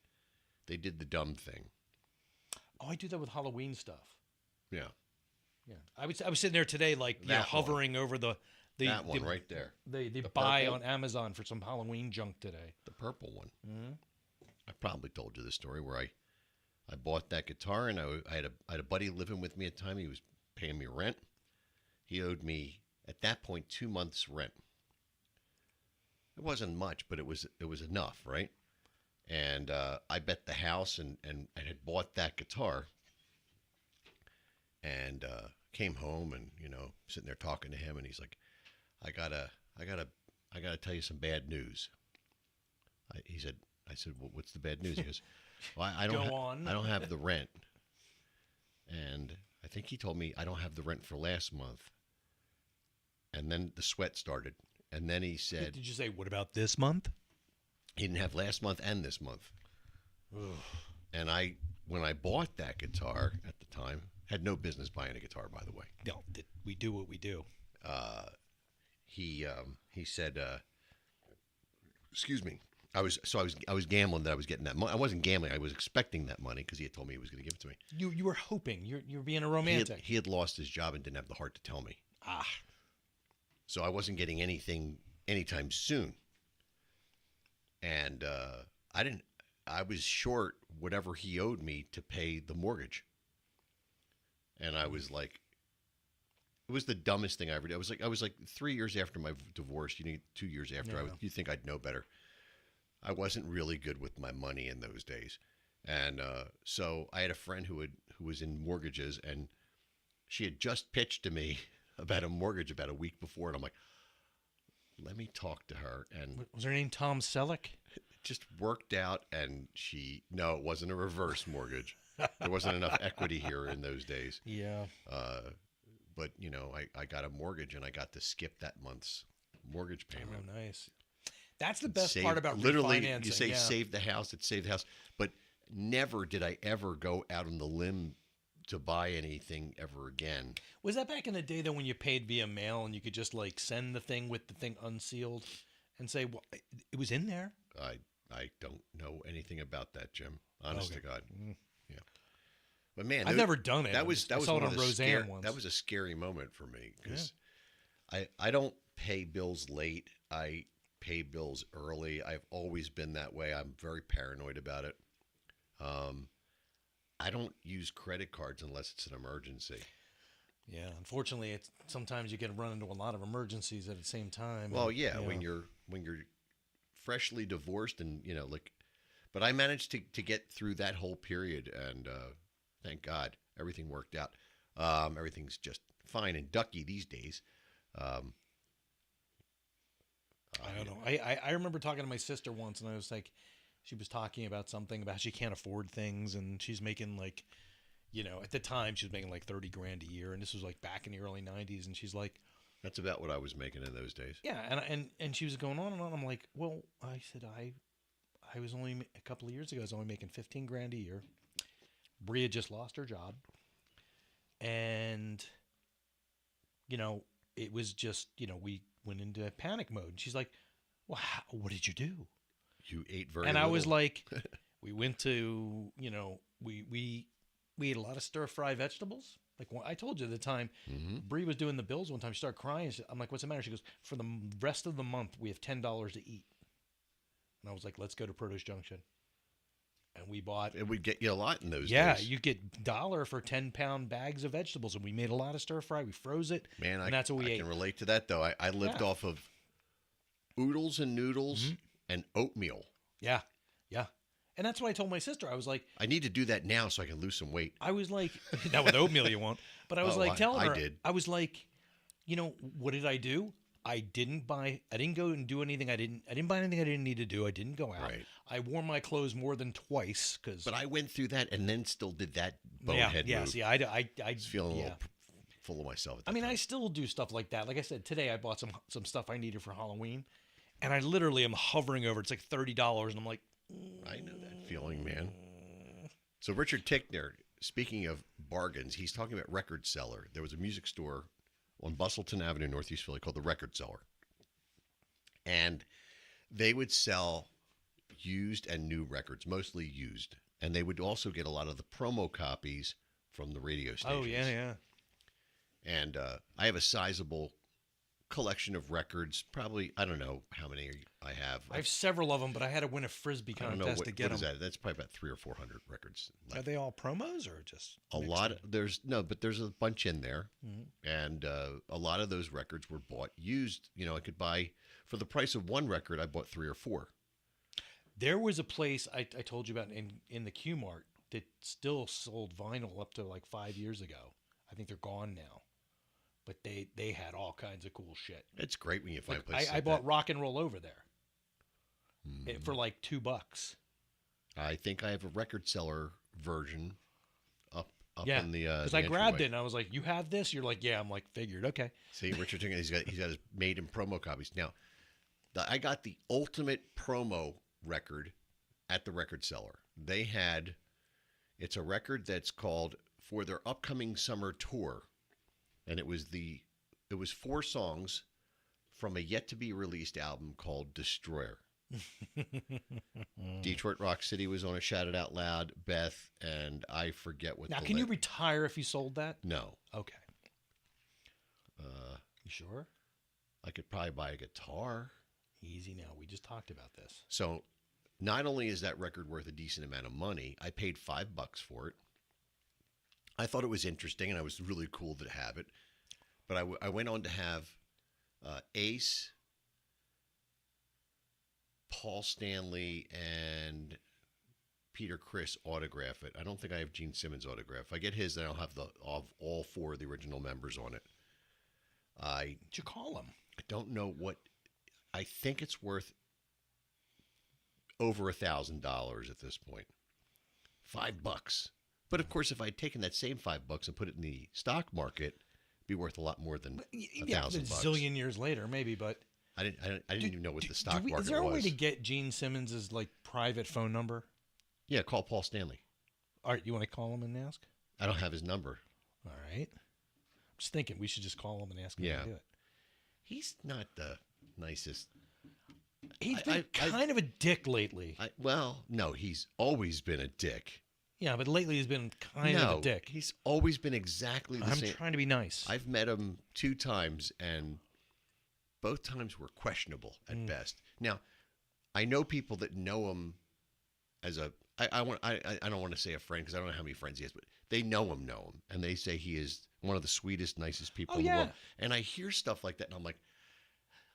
did the dumb thing. Oh, I do that with Halloween stuff. Yeah. Yeah, I was sitting there today, like That one. hovering over the That one right there. They The buy purple? on Amazon for some Halloween junk today. The purple one. Mm-hmm. I probably told you the story where I bought that guitar, and I had a buddy living with me at the time. He was paying me rent. He owed me at that point 2 months rent. It wasn't much, but it was enough, right? And I bet the house and I had bought that guitar, and came home and sitting there talking to him, and he's like, I gotta tell you some bad news. I said, well, what's the bad news? He goes, well, I don't Go on. I don't have the rent. And I think he told me I don't have the rent for last month. And then the sweat started. And then he said Did you say, what about this month? he didn't have last month and this month. Ugh. And when I bought that guitar at the time, had no business buying a guitar, by the way. No, we do what we do. He said, excuse me. I was gambling that I was getting that money. I wasn't gambling. I was expecting that money because he had told me he was going to give it to me. You were hoping. You're being a romantic. He had lost his job and didn't have the heart to tell me. So I wasn't getting anything anytime soon. And I was short whatever he owed me to pay the mortgage. And I was like, it was the dumbest thing I ever did. I was like 3 years after my divorce, 2 years after. Yeah. You think I'd know better. I wasn't really good with my money in those days. And so I had a friend who was in mortgages, and she had just pitched to me about a mortgage about a week before. And I'm like, let me talk to her. And Was her name Tom Selleck? it just worked out. And no, it wasn't a reverse mortgage. There wasn't enough equity here in those days. Yeah. But, I got a mortgage, and I got to skip that month's mortgage payment. Oh, nice. That's the best part about literally, refinancing. you say yeah. save the house, it saved the house. But never did I ever go out on the limb to buy anything ever again. Was that back in the day, though, when you paid via mail and you could just, send the thing with the thing unsealed and say, well, it was in there? I don't know anything about that, Jim. Honest to God. Mm. Yeah. But, man, I've never done it. That was I saw one it of on the Roseanne once. That was a scary moment for me because I don't pay bills late. I pay bills early. I've always been that way. I'm very paranoid about it. I don't use credit cards unless it's an emergency. Yeah, unfortunately, sometimes you get run into a lot of emergencies at the same time. Well, and, yeah, when you're freshly divorced and but I managed to get through that whole period, and thank God everything worked out. Everything's just fine and ducky these days. I don't know. I remember talking to my sister once, and I was like, she was talking about something about she can't afford things, and she's making at the time she was making like $30,000 a year, and this was like back in the early '90s, and she's like, that's about what I was making in those days. yeah, and she was going on and on. I'm like, well, I said I was only a couple of years ago, I was only making $15,000 a year. Bria just lost her job, and it was just we went into panic mode. And she's like, well, what did you do? You ate very And little. I was like, we went to, we ate a lot of stir fry vegetables. Like I told you at the time, Bree was doing the bills one time. She started crying. I'm like, what's the matter? She goes, for the rest of the month, we have $10 to eat. And I was like, let's go to Produce Junction. And we bought. It would get you a lot in those days. Yeah, you get $1 for 10-pound bags of vegetables. And we made a lot of stir fry. We froze it. Man, and that's what we I ate. can relate to that, though. I lived off of oodles and noodles and oatmeal. Yeah, yeah. And that's what I told my sister. I was like, I need to do that now so I can lose some weight. I was like, not with oatmeal you won't. But I was telling her, I did. I was like, what did I do? I didn't go and do anything. I didn't buy anything I didn't need to do. I didn't go out. Right. I wore my clothes more than twice But I went through that and then still did that bonehead move. See, I was feeling a little full of myself. At that time. I still do stuff like that. Like I said, today I bought some stuff I needed for Halloween, and I literally am hovering over. It's like $30, and I'm like, I know that feeling, man. So Richard Tickner, speaking of bargains, he's talking about Record Seller. There was a music store on Bustleton Avenue, Northeast Philly, called the Record Seller. And they would sell used and new records, mostly used. And they would also get a lot of the promo copies from the radio stations. oh yeah. And I have a sizable collection of records. Probably, I don't know how many I have. I have several of them, but I had to win a frisbee I don't know contest to get what is them. that? That's probably about 300 or 400 records. Are they all promos or just A mixed lot. in? But there's a bunch in there, Mhm. and a lot of those records were bought used. You know, I could buy for the price of one record. I bought 3 or 4. There was a place I told you about in the Q Mart that still sold vinyl up to like 5 years ago. I think they're gone now, but they had all kinds of cool shit. It's great when you find Like, places. I like bought that. Rock and Roll Over there Hmm. for like $2. I think I have a record seller version up Yeah, in the. Because the I grabbed entryway. it and I was like, "You have this?" You're like, "Yeah." I'm like, "Figured, okay." See, Richard Tingley, he's got his made in promo copies. Now, I got the ultimate promo record at the record seller. They had, it's a record that's called for their upcoming summer tour, and it was 4 songs from a yet to be released album called Destroyer. Detroit Rock City was on a Shout It Out Loud, Beth, and I forget what. Now, the can you retire if you sold that? No. Okay. You sure? I could probably buy a guitar. Easy now. We just talked about this. So not only is that record worth a decent amount of money, I paid $5 for it. I thought it was interesting, and I was really cool to have it. But I went on to have Ace, Paul Stanley, and Peter Criss autograph it. I don't think I have Gene Simmons' autograph. If I get his, then I'll have all 4 of the original members on it. I What'd you call them? don't know what. I think it's worth over $1,000 at this point. $5. But of course, if I'd taken that same $5 and put it in the stock market, it'd be worth a lot more than Yeah, a $1,000. zillion years later, maybe. But I didn't even know what the stock market is there a way was. to get Gene Simmons' like private phone number? Yeah, call Paul Stanley. All right, you want to call him and ask? I don't have his number. All right. I'm just thinking we should just call him and ask him Yeah. to do it. He's not the nicest. He's I- been I- kind of a dick lately. Well, no, he's always been a dick. Yeah, but lately he's been kind No, of a dick. he's always been exactly the I'm same. trying to be nice. I've met him 2 times, and both times were questionable at best. Now, I know people that know him as a. I don't want to say a friend because I don't know how many friends he has, but they know him, and they say he is one of the sweetest, nicest people Oh, in the yeah. world. And I hear stuff like that, and I'm like,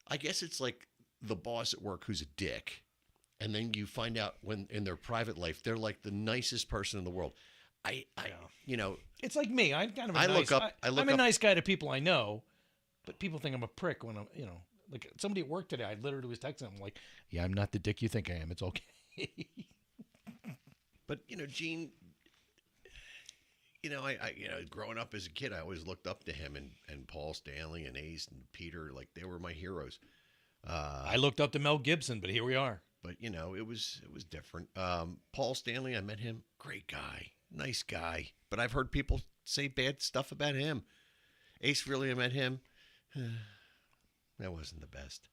I guess it's like the boss at work who's a dick, and then you find out when in their private life they're like the nicest person in the world. You know, It's like me. I'm kind of a I nice, look up- I look I'm a up- nice guy to people I know, but people think I'm a prick when I'm, like somebody at work today. I literally was texting them like, "Yeah, I'm not the dick you think I am. It's okay." but Gene. Growing up as a kid, I always looked up to him and Paul Stanley and Ace and Peter, like they were my heroes. I looked up to Mel Gibson, but here we are. But it was different. Paul Stanley, I met him, great guy, nice guy. But I've heard people say bad stuff about him. Ace Frehley, I met him. That wasn't the best.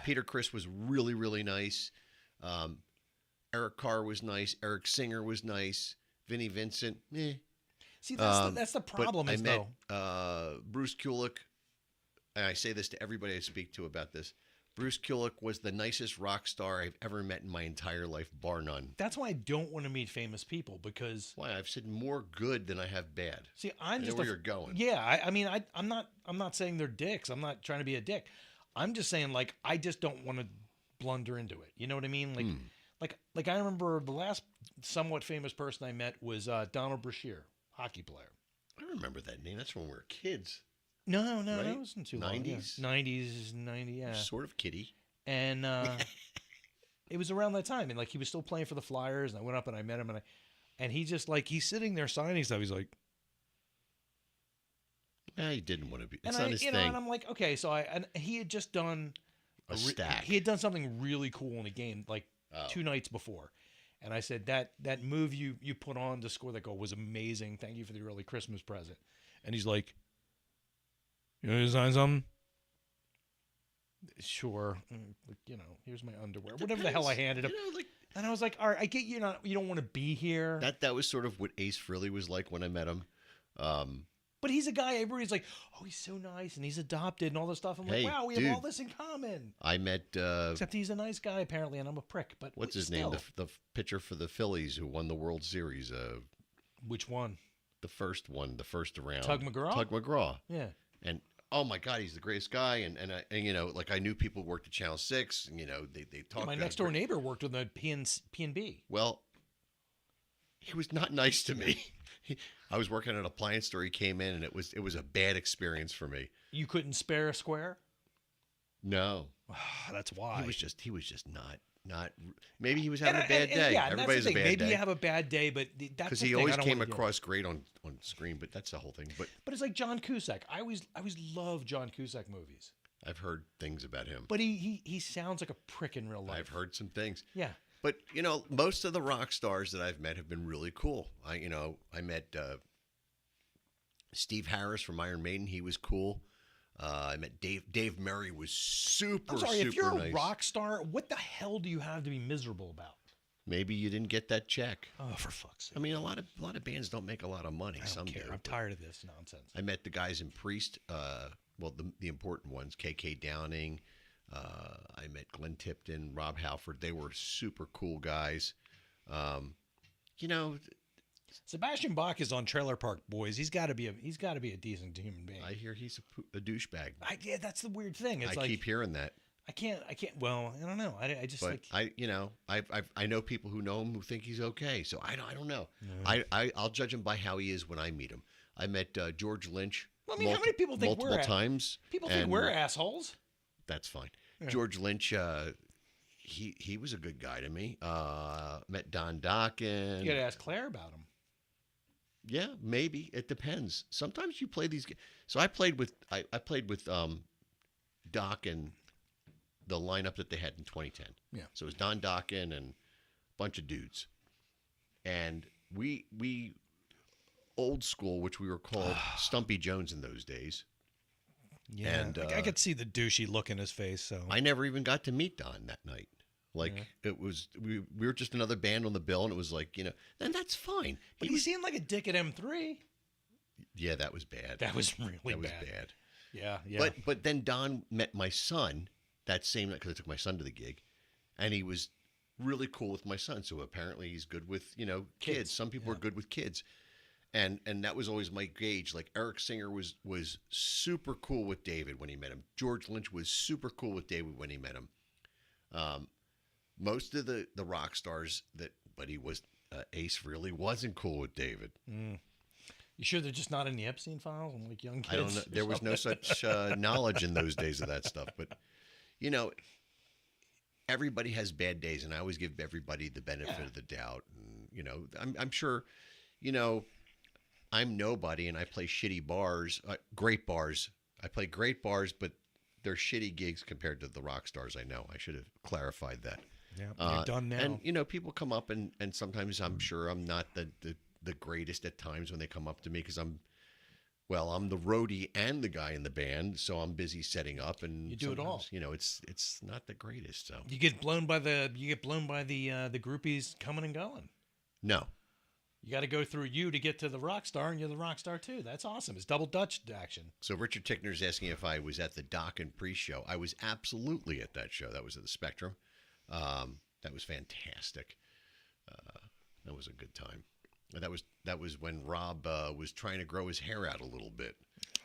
Peter Criss was really, really nice. Eric Carr was nice. Eric Singer was nice. Vinnie Vincent, eh. See, that's the problem. But I Is met though, Bruce Kulick, and I say this to everybody I speak to about this. Bruce Kulick was the nicest rock star I've ever met in my entire life, bar none. that's why I don't want to meet famous people because Why? I've said more good than I have bad. see, I I'm know just where you're going. Yeah, I mean, I'm not saying they're dicks. I'm not trying to be a dick. I'm just saying like I just don't want to blunder into it. You know what I mean? Like I remember the last somewhat famous person I met was Donald Brashear, hockey player. I remember that name. That's when we were kids. No, Right? that wasn't too long. 90s? 90, yeah. Sort of kiddie. And it was around that time, and like he was still playing for the Flyers, and I went up and I met him, and he just like he's sitting there signing stuff. He's like, He didn't want to be. It's and not I, his you thing. know, and I'm like, okay, so and he had just done A stack. He had done something really cool in a game like Oh. 2 nights before, and I said that move you put on to score that goal was amazing. Thank you for the early Christmas present. And he's like, you want to sign something? Sure. Here's my underwear. Whatever the hell I handed him. And I was like, all right, I get you don't want to be here. That was sort of what Ace Frehley was like when I met him. But he's a guy everybody's like, oh, he's so nice and he's adopted and all this stuff. I'm Hey, like, wow, we dude. have all this in common. I met Except he's a nice guy apparently, and I'm a prick. But what's his still. name? The pitcher for the Phillies who won the World Series. Which one? The first one, the first round. Tug McGraw? Tug McGraw. Yeah. And oh my God, he's the greatest guy. And you know, like I knew people who worked at Channel 6. And, you know, they talked. My next door neighbor worked with the P&B. Well, he was not nice to me. I was working at an appliance store. He came in, and it was a bad experience for me. You couldn't spare a square? No, That's why. he was just not. Maybe he was having a bad day. Yeah, and that's the Everybody's a thing. bad Maybe day. you have a bad day, but that's Because the he thing. always I don't came wanna do. across great on screen, but that's the whole thing. But But it's like John Cusack. I always love John Cusack movies. I've heard things about him. But he sounds like a prick in real life. I've heard some things. Yeah. But you know, most of the rock stars that I've met have been really cool. I met Steve Harris from Iron Maiden. He was cool. I met Dave Murray was super. I'm sorry, super if you're nice. a rock star, what the hell do you have to be miserable about? Maybe you didn't get that check. Oh, for fuck's sake. I mean, a lot of bands don't make a lot of money. I Some don't care. do. I'm but tired of this nonsense. I met the guys in Priest. Well, the important ones: KK Downing. I met Glenn Tipton, Rob Halford. They were super cool guys. You know, Sebastian Bach is on Trailer Park Boys. He's got to be a decent human being. I hear he's a douchebag. Yeah, that's the weird thing. It's I like keep hearing that. I can't. Well, I don't know. I just But like. I know people who know him who think he's okay. So I don't know. I'll judge him by how he is when I meet him. I met George Lynch. Well, I mean, how many people think multiple times? People think and we're assholes. That's fine. Yeah. George Lynch. He was a good guy to me. Met Don Dokken. You got to ask Claire about him. Yeah, maybe it depends. Sometimes you play these. So I played with Doc and the lineup that they had in 2010. Yeah. So it was Don Dokken and a bunch of dudes, and we old school, which we were called Stumpy Jones in those days. Yeah, And, I could see the douchey look in his face. So I never even got to meet Don that night. Like it was, we were just another band on the bill, and it was like, and that's fine. but he seemed like a dick at M3. Yeah, that was bad. That was really that was bad. bad. Yeah. But then Don met my son that same night because I took my son to the gig, and he was really cool with my son. So apparently he's good with kids. Some people are good with kids, and that was always my gauge. Like Eric Singer was super cool with David when he met him. George Lynch was super cool with David when he met him. Most of the rock stars but he was Ace really wasn't cool with David. You sure they're just not in the Epstein files and like young kids? I don't know. There was no such knowledge in those days of that stuff. But, everybody has bad days, and I always give everybody the benefit of the doubt. And, I'm sure, I'm nobody, and I play shitty bars, great bars. I play great bars, but they're shitty gigs compared to the rock stars I know. I should have clarified that. Yeah, you're done now. And, people come up, and sometimes I'm sure I'm not the greatest at times when they come up to me because I'm the roadie and the guy in the band, so I'm busy setting up, and you do it all. It's not the greatest. So you get blown by the groupies coming and going. No, you got to go through you to get to the rock star, and you're the rock star too. That's awesome. It's double Dutch action. So Richard Tickner's asking if I was at the Doc and Priest show. I was absolutely at that show. That was at the Spectrum. That was fantastic. That was a good time. That was when Rob was trying to grow his hair out a little bit.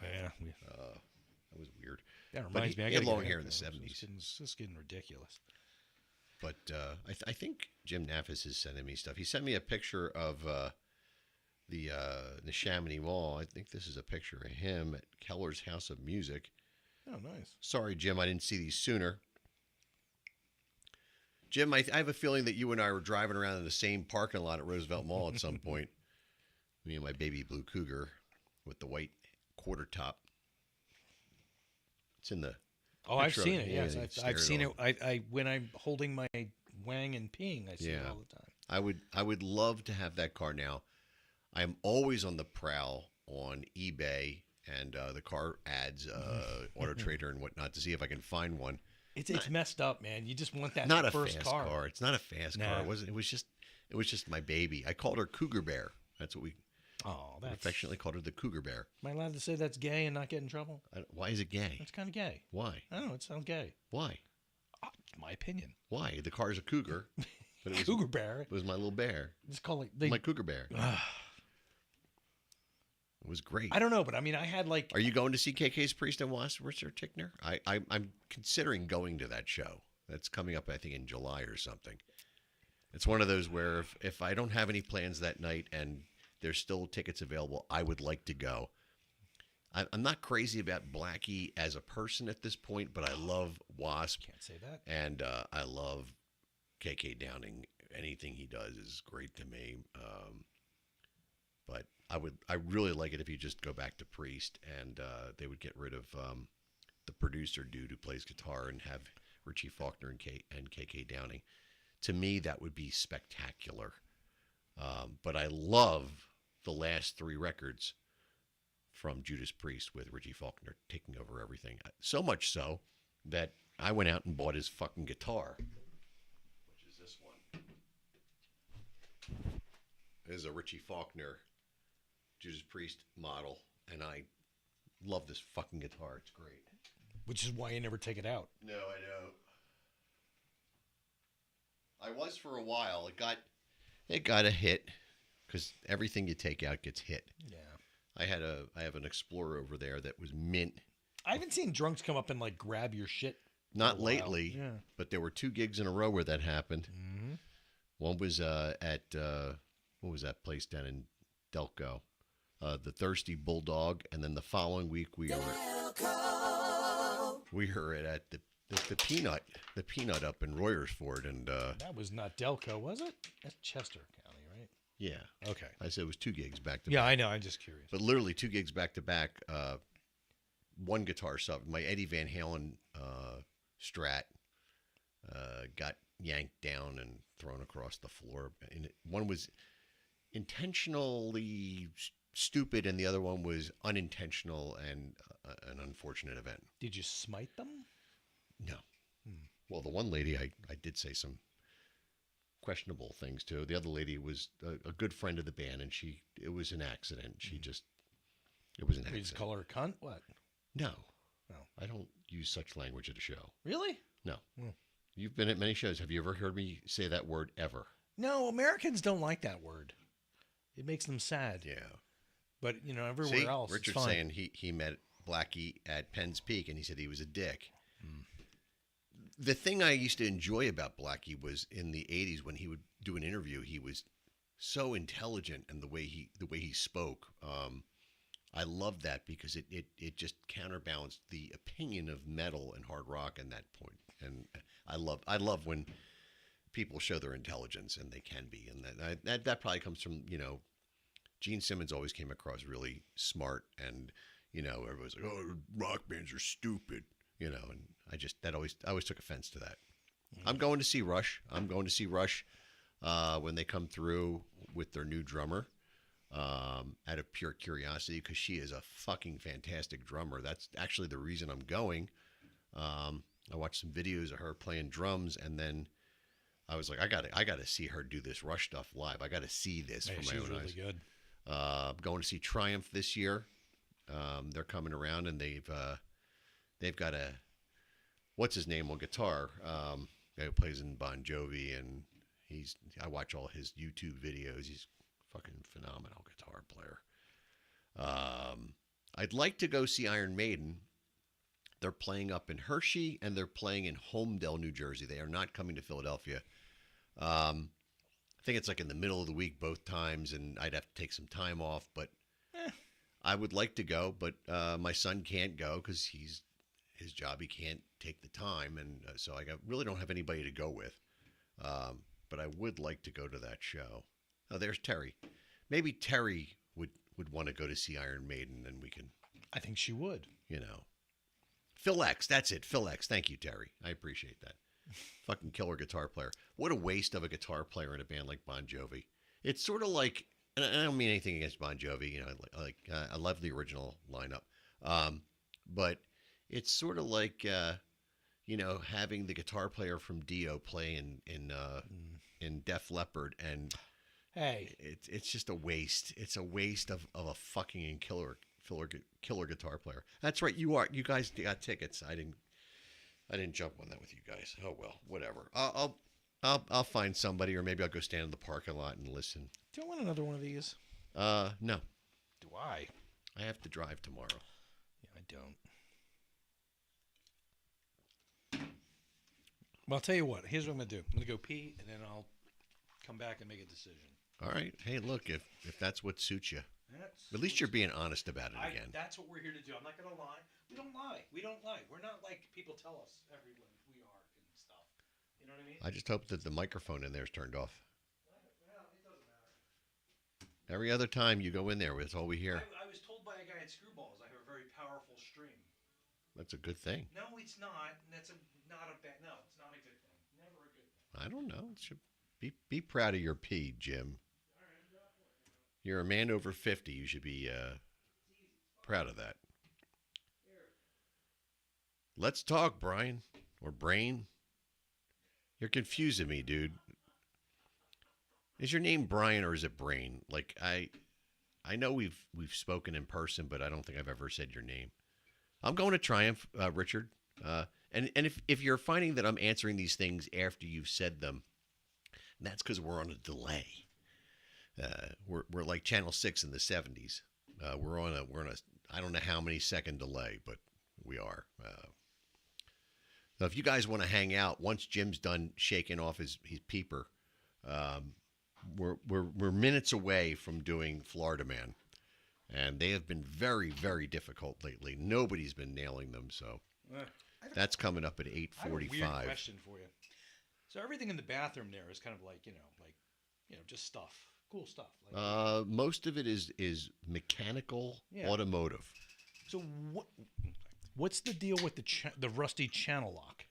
Yeah. That was weird. That reminds me. I He had gotta long get hair in the haircut. 70s. It's just getting ridiculous. But I think Jim Naffis is sending me stuff. He sent me a picture of the Chamonix Mall. I think this is a picture of him at Keller's House of Music. Oh, nice. Sorry, Jim, I didn't see these sooner. Jim, I have a feeling that you and I were driving around in the same parking lot at Roosevelt Mall at some point. Me and my baby blue cougar with the white quarter top. It's in the. Oh, I've picture of seen it. Yes, Yeah, I've seen it. on. I when I'm holding my wang and peeing, I see it all the time. I would love to have that car now. I'm always on the prowl on eBay and the car ads, Auto Trader and whatnot to see if I can find one. It's messed up, man. You just want that Not a first fast car. car. It's not a fast car. It was just my baby. I called her Cougar Bear. That's what we. Oh, I that's affectionately called her the Cougar Bear. Am I allowed to say that's gay and not get in trouble? Why is it gay? That's kind of gay. Why? I don't know. It sounds gay. Why? My opinion. Why? The car's a cougar, but it was, Cougar bear. it was my little bear. Just call it. My Cougar Bear. It was great. I don't know, but I mean, I had like. Are you going to see KK's Priest and Wasserwitzer Tickner? I'm considering going to that show. That's coming up, I think, in July or something. It's one of those where if I don't have any plans that night and there's still tickets available, I would like to go. I'm not crazy about Blackie as a person at this point, but I love Wasp. Can't say that. And I love KK Downing. Anything he does is great to me. But I really like it if you just go back to Priest and they would get rid of the producer dude who plays guitar and have Richie Faulkner and KK Downing. To me, that would be spectacular. But I love the last 3 records from Judas Priest with Richie Faulkner taking over everything. So much so that I went out and bought his fucking guitar, which is this one. This is a Richie Faulkner Judas Priest model, and I love this fucking guitar. It's great. Which is why you never take it out. No, I don't. I was for a while. It got a hit because everything you take out gets hit. Yeah. I have an Explorer over there that was mint. I haven't seen drunks come up and like grab your shit. Not lately, Yeah. but there were 2 gigs in a row where that happened. Mm-hmm. One was at what was that place down in Delco? The Thirsty Bulldog, and then the following week we were at the Peanut up in Royersford, and That was not Delco, was it? That's Chester County, right? yeah, Okay. I said it was 2 gigs back to Yeah, back. I know. I'm just curious. But literally 2 gigs back to back. One guitar sub, my Eddie Van Halen Strat, got yanked down and thrown across the floor. And one was intentionally stupid, and the other one was unintentional and an unfortunate event. Did you smite them? No. Well, the one lady, I did say some questionable things to. The other lady was a good friend of the band, and it was an accident. It was an You accident. just call her a cunt? What? No. No. I don't use such language at a show. Really? No. Hmm. You've been at many shows. Have you ever heard me say that word ever? No, Americans don't like that word. It makes them sad. Yeah. But, everywhere See, else, Richard's it's fine. saying he met Blackie at Penn's Peak, and he said he was a dick. The thing I used to enjoy about Blackie was in the 80s when he would do an interview, he was so intelligent, and the way he spoke. I loved that because it just counterbalanced the opinion of metal and hard rock in that point. And I love when people show their intelligence, and they can be. And that probably comes from, Gene Simmons always came across really smart, and, everybody's like, oh, rock bands are stupid, and I always took offense to that. I'm going to see Rush. When they come through with their new drummer. Out of pure curiosity, because she is a fucking fantastic drummer. That's actually the reason I'm going. I watched some videos of her playing drums, and then I was like, I gotta see her do this Rush stuff live. I gotta see this for my She's own really eyes. good. I'm going to see Triumph this year. They're coming around, and they've got what's his name on guitar, guy who plays in Bon Jovi, and I watch all his YouTube videos. He's fucking phenomenal guitar player. I'd like to go see Iron Maiden. They're playing up in Hershey, and they're playing in Holmdel, New Jersey. They are not coming to Philadelphia. I think it's like in the middle of the week both times, and I'd have to take some time off. But I would like to go, but my son can't go because his job. He can't take the time, and so I really don't have anybody to go with. But I would like to go to that show. Oh, there's Terry. Maybe Terry would want to go to see Iron Maiden, and we can, I think she would. Phil X, that's it. Phil X. Thank you, Terry. I appreciate that. Fucking killer guitar player. What a waste of a guitar player in a band like Bon Jovi. It's sort of like, and I don't mean anything against Bon Jovi. I love the original lineup. But it's sort of like, having the guitar player from Dio play in Def Leppard and Hey, It's just a waste. It's a waste of a fucking killer guitar player. That's right. You guys got tickets. I didn't jump on that with you guys. Oh well, whatever. I'll find somebody, or maybe I'll go stand in the parking lot and listen. do you want another one of these? No. Do I? I have to drive tomorrow. Yeah, I don't. Well, I'll tell you what. Here's what I'm going to do. I'm going to go pee, and then I'll come back and make a decision. All right. Hey, look, if that's what suits you. That's At least you're being honest about it again. That's what we're here to do. I'm not going to lie. We don't lie. We don't lie. We're not like people tell us every week we are and stuff. You know what I mean? I just hope that the microphone in there is turned off. Well, it doesn't matter. Every other time you go in there, that's all we hear. I was told by a guy at Screwballs I have a very powerful stream. That's a good thing. No, it's not. That's not a bad. No, it's not a good thing. Never a good thing. I don't know. It should be proud of your pee, Jim. You're a man over 50. You should be proud of that. Let's talk, Brian. Or Brain. You're confusing me, dude. Is your name Brian or is it Brain? Like I know we've spoken in person, but I don't think I've ever said your name. I'm going to Triumph, Richard. And if you're finding that I'm answering these things after you've said them, that's because we're on a delay. We're like Channel 6 in the 70s. We're on a I don't know how many second delay, but we are. So if you guys want to hang out, once Jim's done shaking off his peeper, we're minutes away from doing Florida Man, and they have been very, very difficult lately. Nobody's been nailing them, so that's coming up at 8:45. I have a weird question for you. So everything in the bathroom there is kind of like just stuff, cool stuff. Like, most of it is mechanical, automotive. so what's the deal with the rusty channel lock?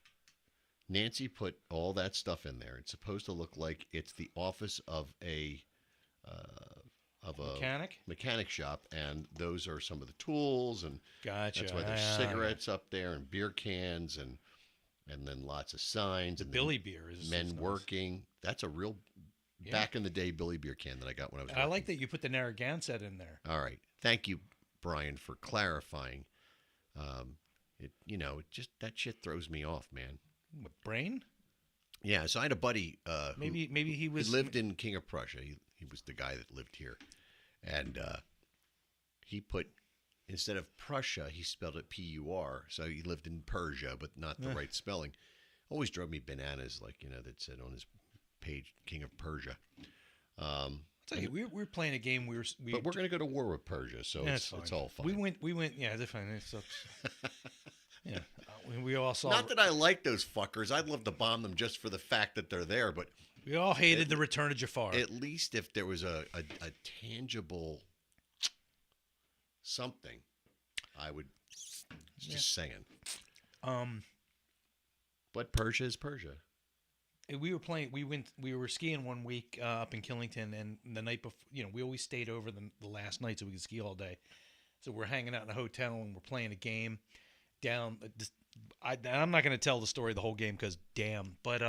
Nancy put all that stuff in there. It's supposed to look like it's the office of a mechanic shop, and those are some of the tools, and Gotcha. that's why there's cigarettes up there and beer cans and then lots of signs. The and Billy beer is men nice. working. That's a real back in the day Billy beer can that I got when I was. And I like that you put the Narragansett in there. All right, thank you, Brian, for clarifying. It just that shit throws me off, man. What, Brain? Yeah, so I had a buddy. Maybe he was. He lived in King of Prussia. He was the guy that lived here, and he put instead of Prussia, he spelled it P-U-R. So he lived in Persia, but not the right spelling. Always drove me bananas, like that said on his page, King of Persia. I'll tell you, we were playing a game. But we're going to go to war with Persia, so it's all fine. We went. Yeah, it's fine. Yeah, we all saw. Not that I like those fuckers. I'd love to bomb them just for the fact that they're there. But we all hated the Return of Jafar. At least if there was a tangible something, I would. Just saying. But Persia is Persia. We were playing. We were skiing one week up in Killington, and the night before, we always stayed over the last night so we could ski all day. So we're hanging out in a hotel and we're playing a game down. I'm not going to tell the story of the whole game because damn, but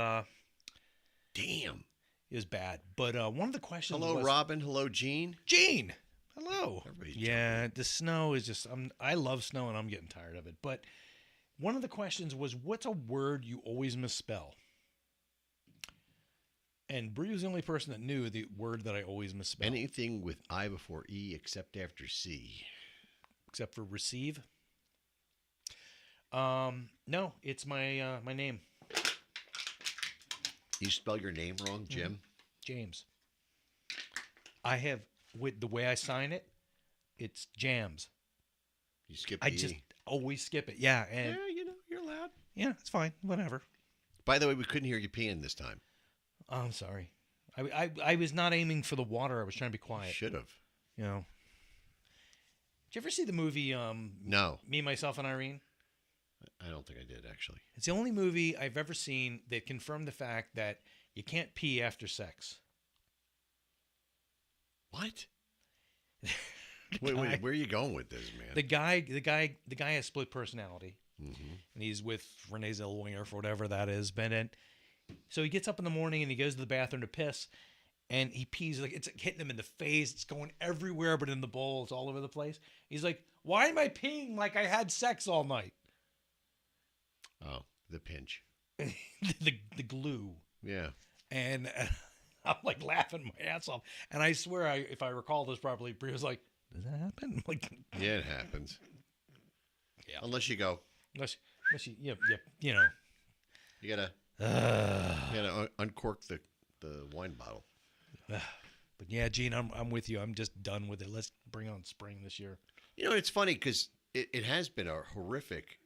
damn, it was bad. But one of the questions. Hello, Robin. Hello, Gene. Gene. Hello. Everybody's jumping. The snow is just. I love snow and I'm getting tired of it. But one of the questions was, what's a word you always misspell? And Bree was the only person that knew the word that I always misspell. Anything with I before E except after C. Except for receive. No, it's my my name. You spell your name wrong, Jim? James. I have, with the way I sign it, it's Jams. You skip the E? I just always skip it. Yeah. And yeah, you're allowed. Yeah, it's fine. Whatever. By the way, we couldn't hear you peeing this time. Oh, I'm sorry. I was not aiming for the water. I was trying to be quiet. Should have. Did you ever see the movie No. Me, Myself, and Irene? I don't think I did, actually. It's the only movie I've ever seen that confirmed the fact that you can't pee after sex. What? Wait, where are you going with this, man? The guy has split personality, mm-hmm. and he's with Renee Zellweger for whatever that is. So he gets up in the morning and he goes to the bathroom to piss, and he pees like it's like hitting him in the face. It's going everywhere, but in the bowl, it's all over the place. He's like, "Why am I peeing like I had sex all night?" Oh, the pinch. the glue, Yeah. and I'm like laughing my ass off. And I swear, if I recall this properly, Brie was like, "Does that happen?" I'm like, Yeah, it happens. yeah. Unless you go, Unless you, you know. you gotta uncork the wine bottle. But yeah, Gene, I'm with you. I'm just done with it. Let's bring on spring this year. You know, it's funny because it has been a horrific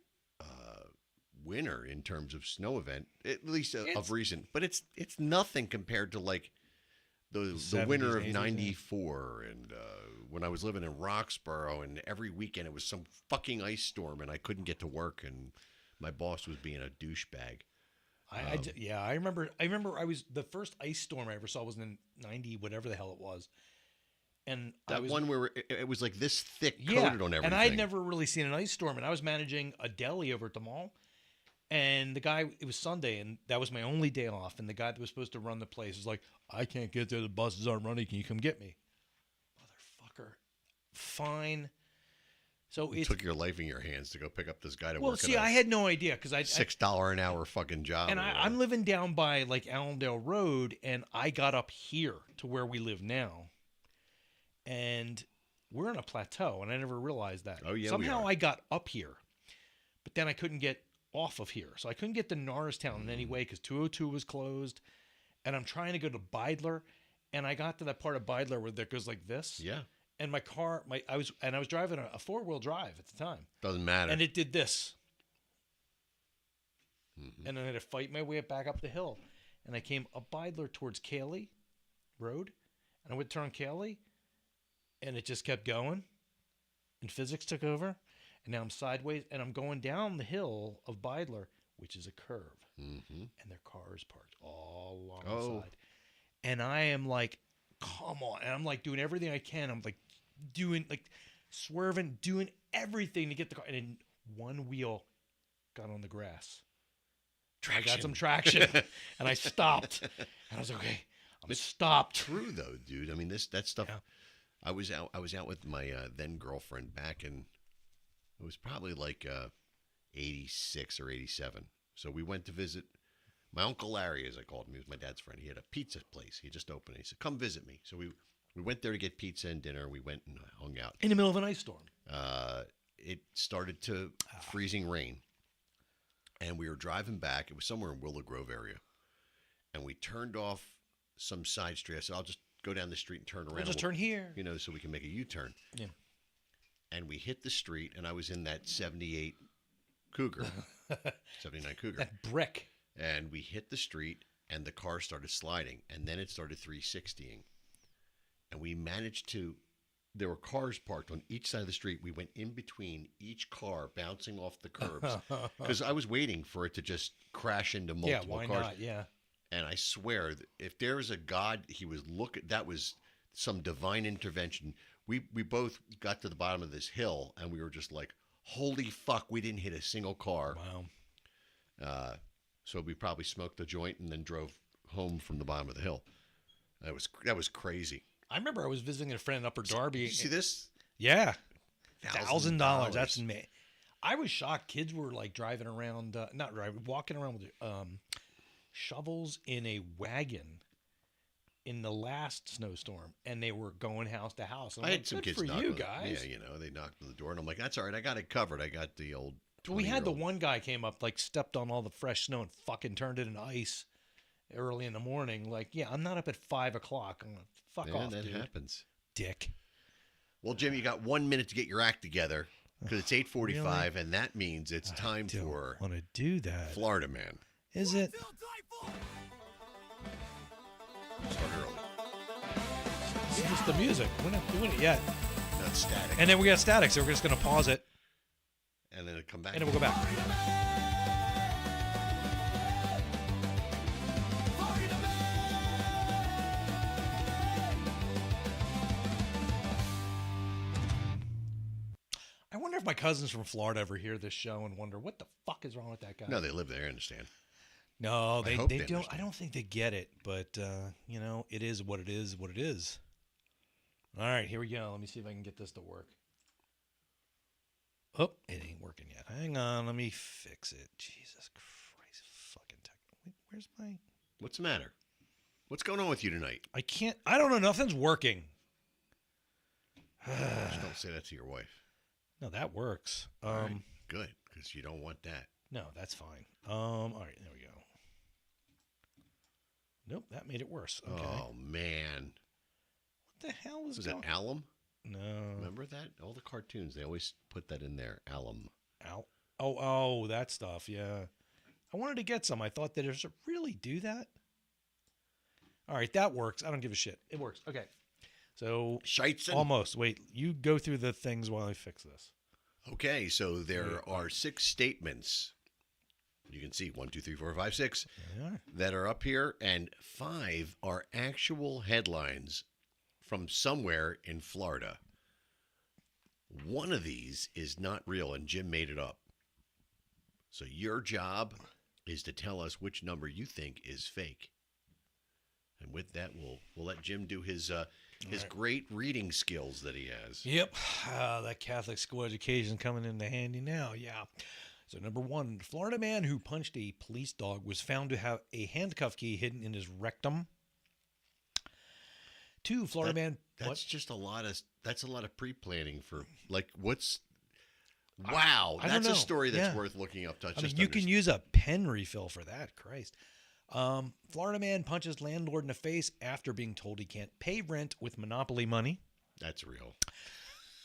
winter in terms of snow event, at least of recent. But it's nothing compared to like the 70s, winter of 80s, '94 and when I was living in Roxborough, and every weekend it was some fucking ice storm, and I couldn't get to work, and my boss was being a douchebag. I remember. I was the first ice storm I ever saw was in '90, whatever the hell it was, and That one where it was like this thick, yeah, coated on everything. and I'd never really seen an ice storm, and I was managing a deli over at the mall, and the guy, it was Sunday, and that was my only day off, and the guy that was supposed to run the place was like, "I can't get there. The buses aren't running. Can you come get me?" Motherfucker. Fine. So You it took your life in your hands to go pick up this guy to well, work see, at I had no idea because I $6 an hour fucking job. and or I'm whatever. living down by like Allendale Road, and I got up here to where we live now, and we're on a plateau, and I never realized that. Oh, yeah, we Somehow are. I got up here, but then I couldn't get off of here, so I couldn't get to Norristown in any way because 202 was closed, and I'm trying to go to Beidler, and I got to that part of Beidler where that goes like this, Yeah, and my car, I was driving a 4-wheel drive at the time. doesn't matter. And it did this. Mhm. And I had to fight my way back up the hill. And I came up Beidler towards Cayley Road. And I would turn Cayley. And it just kept going. And physics took over. And now I'm sideways. And I'm going down the hill of Beidler, which is a curve. Mhm. And their cars parked all along Oh. the side. And I am like, come on. And I'm like doing everything I can. I'm like doing, like swerving, doing everything to get the car. And then one wheel got on the grass. I got some traction. And I stopped. And I was like, okay, I'm stopped. True though, dude. I mean, that stuff. Yeah. I was out with my then girlfriend back in. It was probably like '86 or '87. So we went to visit my Uncle Larry, as I called him. He was my dad's friend. He had a pizza place. He just opened it. He said, "Come visit me." So we went there to get pizza and dinner. We went and hung out. In the middle of an ice storm. It started to freezing rain, and we were driving back. It was somewhere in Willow Grove area, and we turned off some side street. I said, "I'll just go down the street and turn around. We'll just turn here. you know, so we can make a U-turn." Yeah. And we hit the street, and I was in that '78 Cougar, '79 Cougar, That brick. and we hit the street, and the car started sliding, and then it started 360ing, and we managed to. There were cars parked on each side of the street. We went in between each car, bouncing off the curbs, because I was waiting for it to just crash into Yeah, multiple why cars. not? Yeah. And I swear, that if there is a God, he was looking. That was some divine intervention. We both got to the bottom of this hill, and we were just like, "Holy fuck, we didn't hit a single car." Wow. So we probably smoked a joint and then drove home from the bottom of the hill. That was crazy. I remember I was visiting a friend in Upper Darby. Did you see this? Yeah. $1,000. That's $1,000. me. I was shocked. Kids were like driving around, not driving, walking around with shovels in a wagon in the last snowstorm, and they were going house to house. I'm I like, had some good kids for knock you on- guys. Yeah, they knocked on the door, and I'm like, "That's all right. I got it covered. I got the old." Well, we had the 20-year-old." one guy came up, like stepped on all the fresh snow and fucking turned it into ice early in the morning. Like, yeah, I'm not up at 5 o'clock. I'm like, fuck Yeah, off, that dude. happens. Dick. Well, Jim, you got 1 minute to get your act together because it's 8:45, and that means it's time for want to do that. Florida Man. Is it? Start early, It's just the music. We're not doing it yet. not static, And then we got static, so we're just going to pause it, and then it'll come back. and then we'll go back. I wonder if my cousins from Florida ever hear this show and wonder what the fuck is wrong with that guy. No, they live there. I understand. No, they hope they they don't. I understand. don't think they get it, but it is what it is. What it is. All right, here we go. Let me see if I can get this to work. Oh, it ain't working yet. Hang on, let me fix it. Jesus Christ, fucking tech. Wait, where's my? What's the matter? What's going on with you tonight? I can't. I don't know. Nothing's working. Just don't say that to your wife. No, that works. All right, good, because you don't want that. No, that's fine. All right, there we go. Nope, that made it worse. Okay. Oh man, What the hell is was it going? alum? No. Remember that? All the cartoons, they always put that in there. Alum. Ow. Oh, that stuff. Yeah. I wanted to get some. I thought that does it really do that? All right, that works. I don't give a shit. It works. Okay. So Scheitzen. almost. Wait, you go through the things while I fix this. Okay, so there are 6 statements. You can see 1, 2, 3, 4, 5, 6 Yeah. that are up here, and 5 are actual headlines from somewhere in Florida. One of these is not real, and Jim made it up. So your job is to tell us which number you think is fake. And with that, we'll let Jim do his right. great reading skills that he has. Yep. That Catholic school education coming into handy now. Yeah. So number 1, Florida man who punched a police dog was found to have a handcuff key hidden in his rectum. 2, Florida man. That's just a lot of pre-planning for what's. Wow, I don't that's a know. story that's Yeah. worth looking up. I mean, you can use a pen refill for that. Christ. Florida man punches landlord in the face after being told he can't pay rent with Monopoly money. That's real.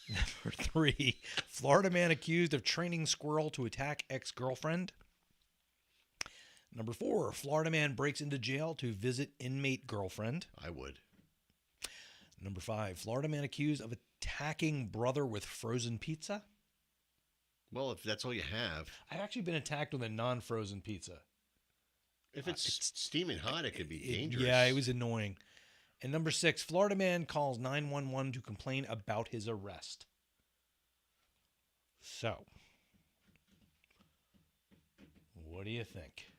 Number 3, Florida man accused of training squirrel to attack ex-girlfriend. Number 4, Florida man breaks into jail to visit inmate girlfriend. I would. Number 5, Florida man accused of attacking brother with frozen pizza. Well, if that's all you have, I've actually been attacked with a non-frozen pizza. if it's steaming hot, it could be dangerous. Yeah, it was annoying. And number 6, Florida man calls 911 to complain about his arrest. So, what do you think?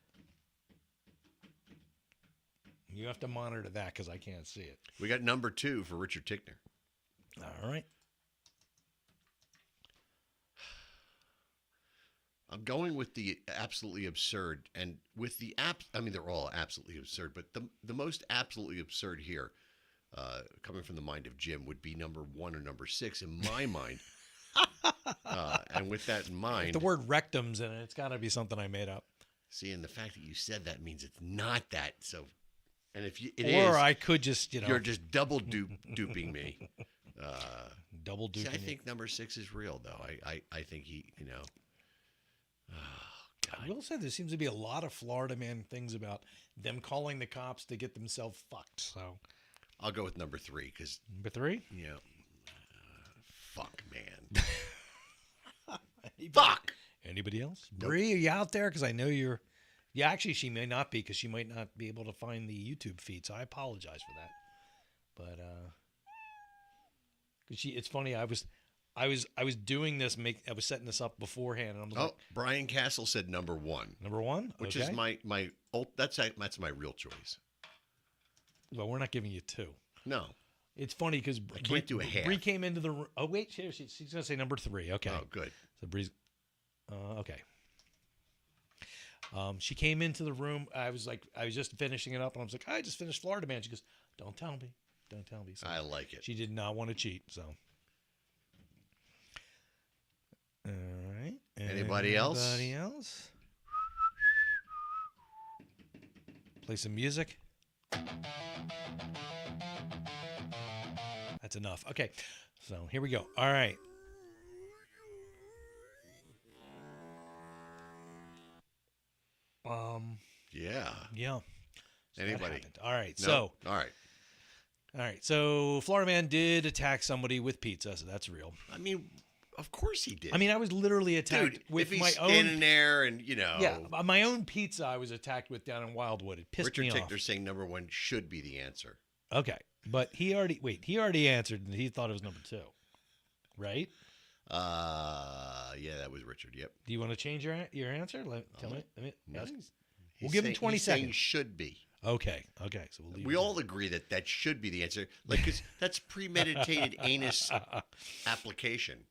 You have to monitor that because I can't see it. We got number 2 for Richard Tickner. All right. I'm going with the absolutely absurd, and with the I mean, they're all absolutely absurd, but the most absolutely absurd here, coming from the mind of Jim, would be number 1 or number 6 in my mind. And with that in mind, If the word rectum's in it, it's got to be something I made up. see, and the fact that you said that means it's not that. So, and if it Or is, I could just, you're just double duping me. double See, duping. I think number 6 is real, though. I think he, I will say there seems to be a lot of Florida man things about them calling the cops to get themselves fucked. So, I'll go with number 3 because, number 3. fuck, man. Anybody, Fuck! Anybody else? Nope. Bree, are you out there? Because I know you're. Yeah, actually, she may not be because she might not be able to find the YouTube feed. So I apologize for that. But because it's funny. I was doing this. I was setting this up beforehand, and I'm like, Brian Castle said number 1, number 1, which okay. is my that's my real choice. Well, we're not giving you 2. No, It's funny because I can't do a half. Bree came into the room. Oh wait, she's gonna say number 3. Okay. Oh, good. So Bree's, okay. She came into the room. I was just finishing it up, and I was like, I just finished Florida Man. She goes, don't tell me. So I like it. she did not want to cheat. So, all right. Anybody else? Anybody else? Play some music. That's enough. Okay. So here we go. All right. Yeah. Yeah. So that Anybody? happened. All right. No? All right. All right. So Florida man did attack somebody with pizza, so that's real. I mean, of course he did. I mean, I was literally attacked dude, with if he's my standing own. there and Yeah, my own pizza. I was attacked with down in Wildwood. It pissed Richard me Tickner off. saying number 1 should be the answer. Okay, but he already answered, and he thought it was number 2, right? Yeah, that was Richard. Yep. Do you want to change your answer? Tell me. No, Ask- We'll give him 20 he's saying seconds. should be. Okay. So we'll leave We it all agree that should be the answer. Like, 'cause that's premeditated anus application.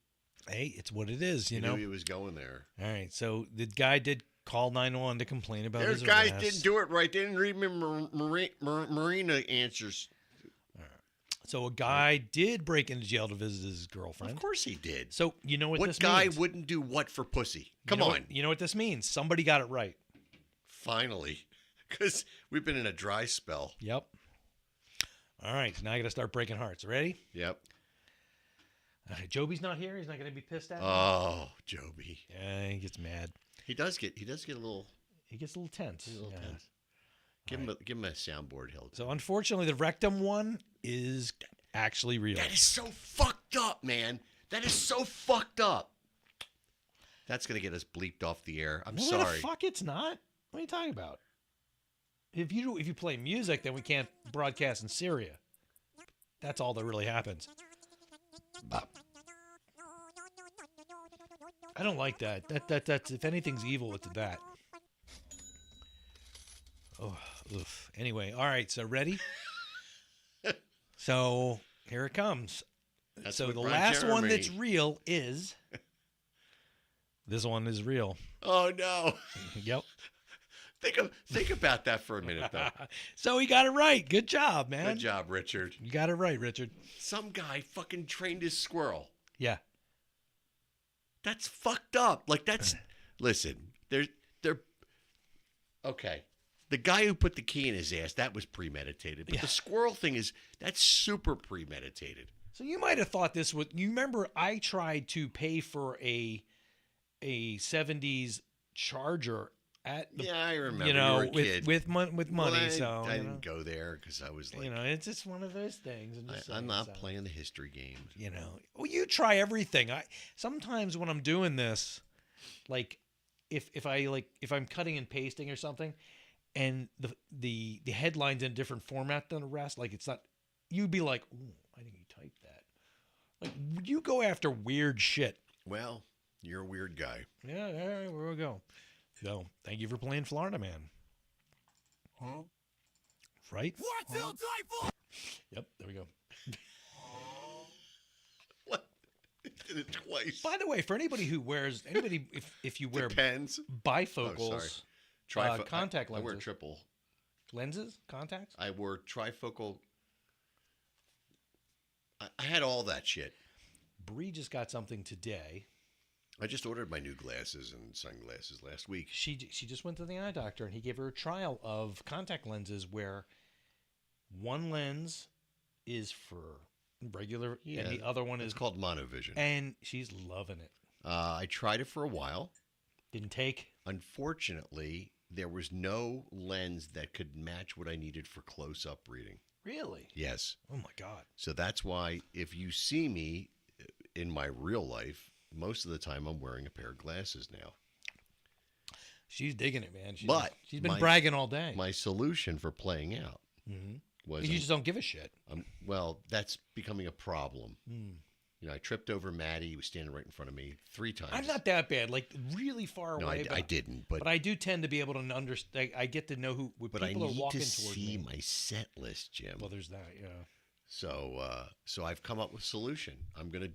Hey, it's what it is, you You know. knew he was going there. All right. So the guy did call 911 to complain about Those his guys arrest. didn't do it right. They didn't read me Marina answers. So a guy did break into jail to visit his girlfriend. Of course he did. So you know what, What this guy means? wouldn't do what for pussy? Come You know on. you know what this means? Somebody got it right. Finally. Because we've been in a dry spell. Yep. All right. Now I got to start breaking hearts. Ready? Yep. Joby's not here. He's not going to be pissed at me. Oh, Joby. Yeah, he gets mad. He does get a little, He gets a little tense. he's a little Yeah. tense. Give him a soundboard, Hill. So unfortunately, the rectum one is actually real. That is so fucked up, man. That is so fucked up. That's gonna get us bleeped off the air. I'm No, sorry. the fuck, it's not. What are you talking about? If you play music, then we can't broadcast in Syria. That's all that really happens. I don't like that. That's if anything's evil, it's that. Oh, oof. Anyway, all right. So ready? So here it comes. That's So what the Ron last one Jeremy- that's real is this one is real. Oh no. Yep. Think about that for a minute though. So he got it right. Good job, man. Good job, Richard. You got it right, Richard. Some guy fucking trained his squirrel. Yeah. That's fucked up. Like that's listen, they're okay. The guy who put the key in his ass, that was premeditated. But Yeah. the squirrel thing that's super premeditated. So you might have thought this was. You remember I tried to pay for a 70s Charger at the, Yeah, I remember. you know, you were a kid. with money. Well, I so you know, didn't go there because I was like, you know, it's just one of those things. I'm not playing the history games. You know, well, you try everything. I sometimes when I'm doing this, like if I'm cutting and pasting or something, and the headline's in a different format than the rest, like it's not. You'd be like, ooh, I think you typed that. Like you go after weird shit. Well, you're a weird guy. Yeah, all right, where we go. So thank you for playing Florida Man. Huh? Right? What till typhoon? Yep, there we go. What? Did it twice. By the way, for anybody who wears if you wear Depends. bifocals, contact I wear lenses. triple. lenses, contacts. I wore trifocal. I had all that shit. Bree just got something today. I just ordered my new glasses and sunglasses last week. She just went to the eye doctor and he gave her a trial of contact lenses where one lens is for regular and the other one It's is called monovision. and she's loving it. I tried it for a while. Didn't take. Unfortunately, there was no lens that could match what I needed for close-up reading. Really? Yes. Oh my God. So that's why if you see me in my real life, most of the time I'm wearing a pair of glasses now. She's digging it, man. She's been my- bragging all day. My solution for playing out Mhm. was You just don't give a shit. well, that's becoming a problem. Mm. You know, I tripped over Maddie. He was standing right in front of me 3 times. I'm not that bad, like really far No, away. I didn't. But I do tend to be able to understand. I get to know who when but I people are need walking to towards see me. my set list, Jim. Well, there's that. Yeah. So I've come up with a solution. I'm gonna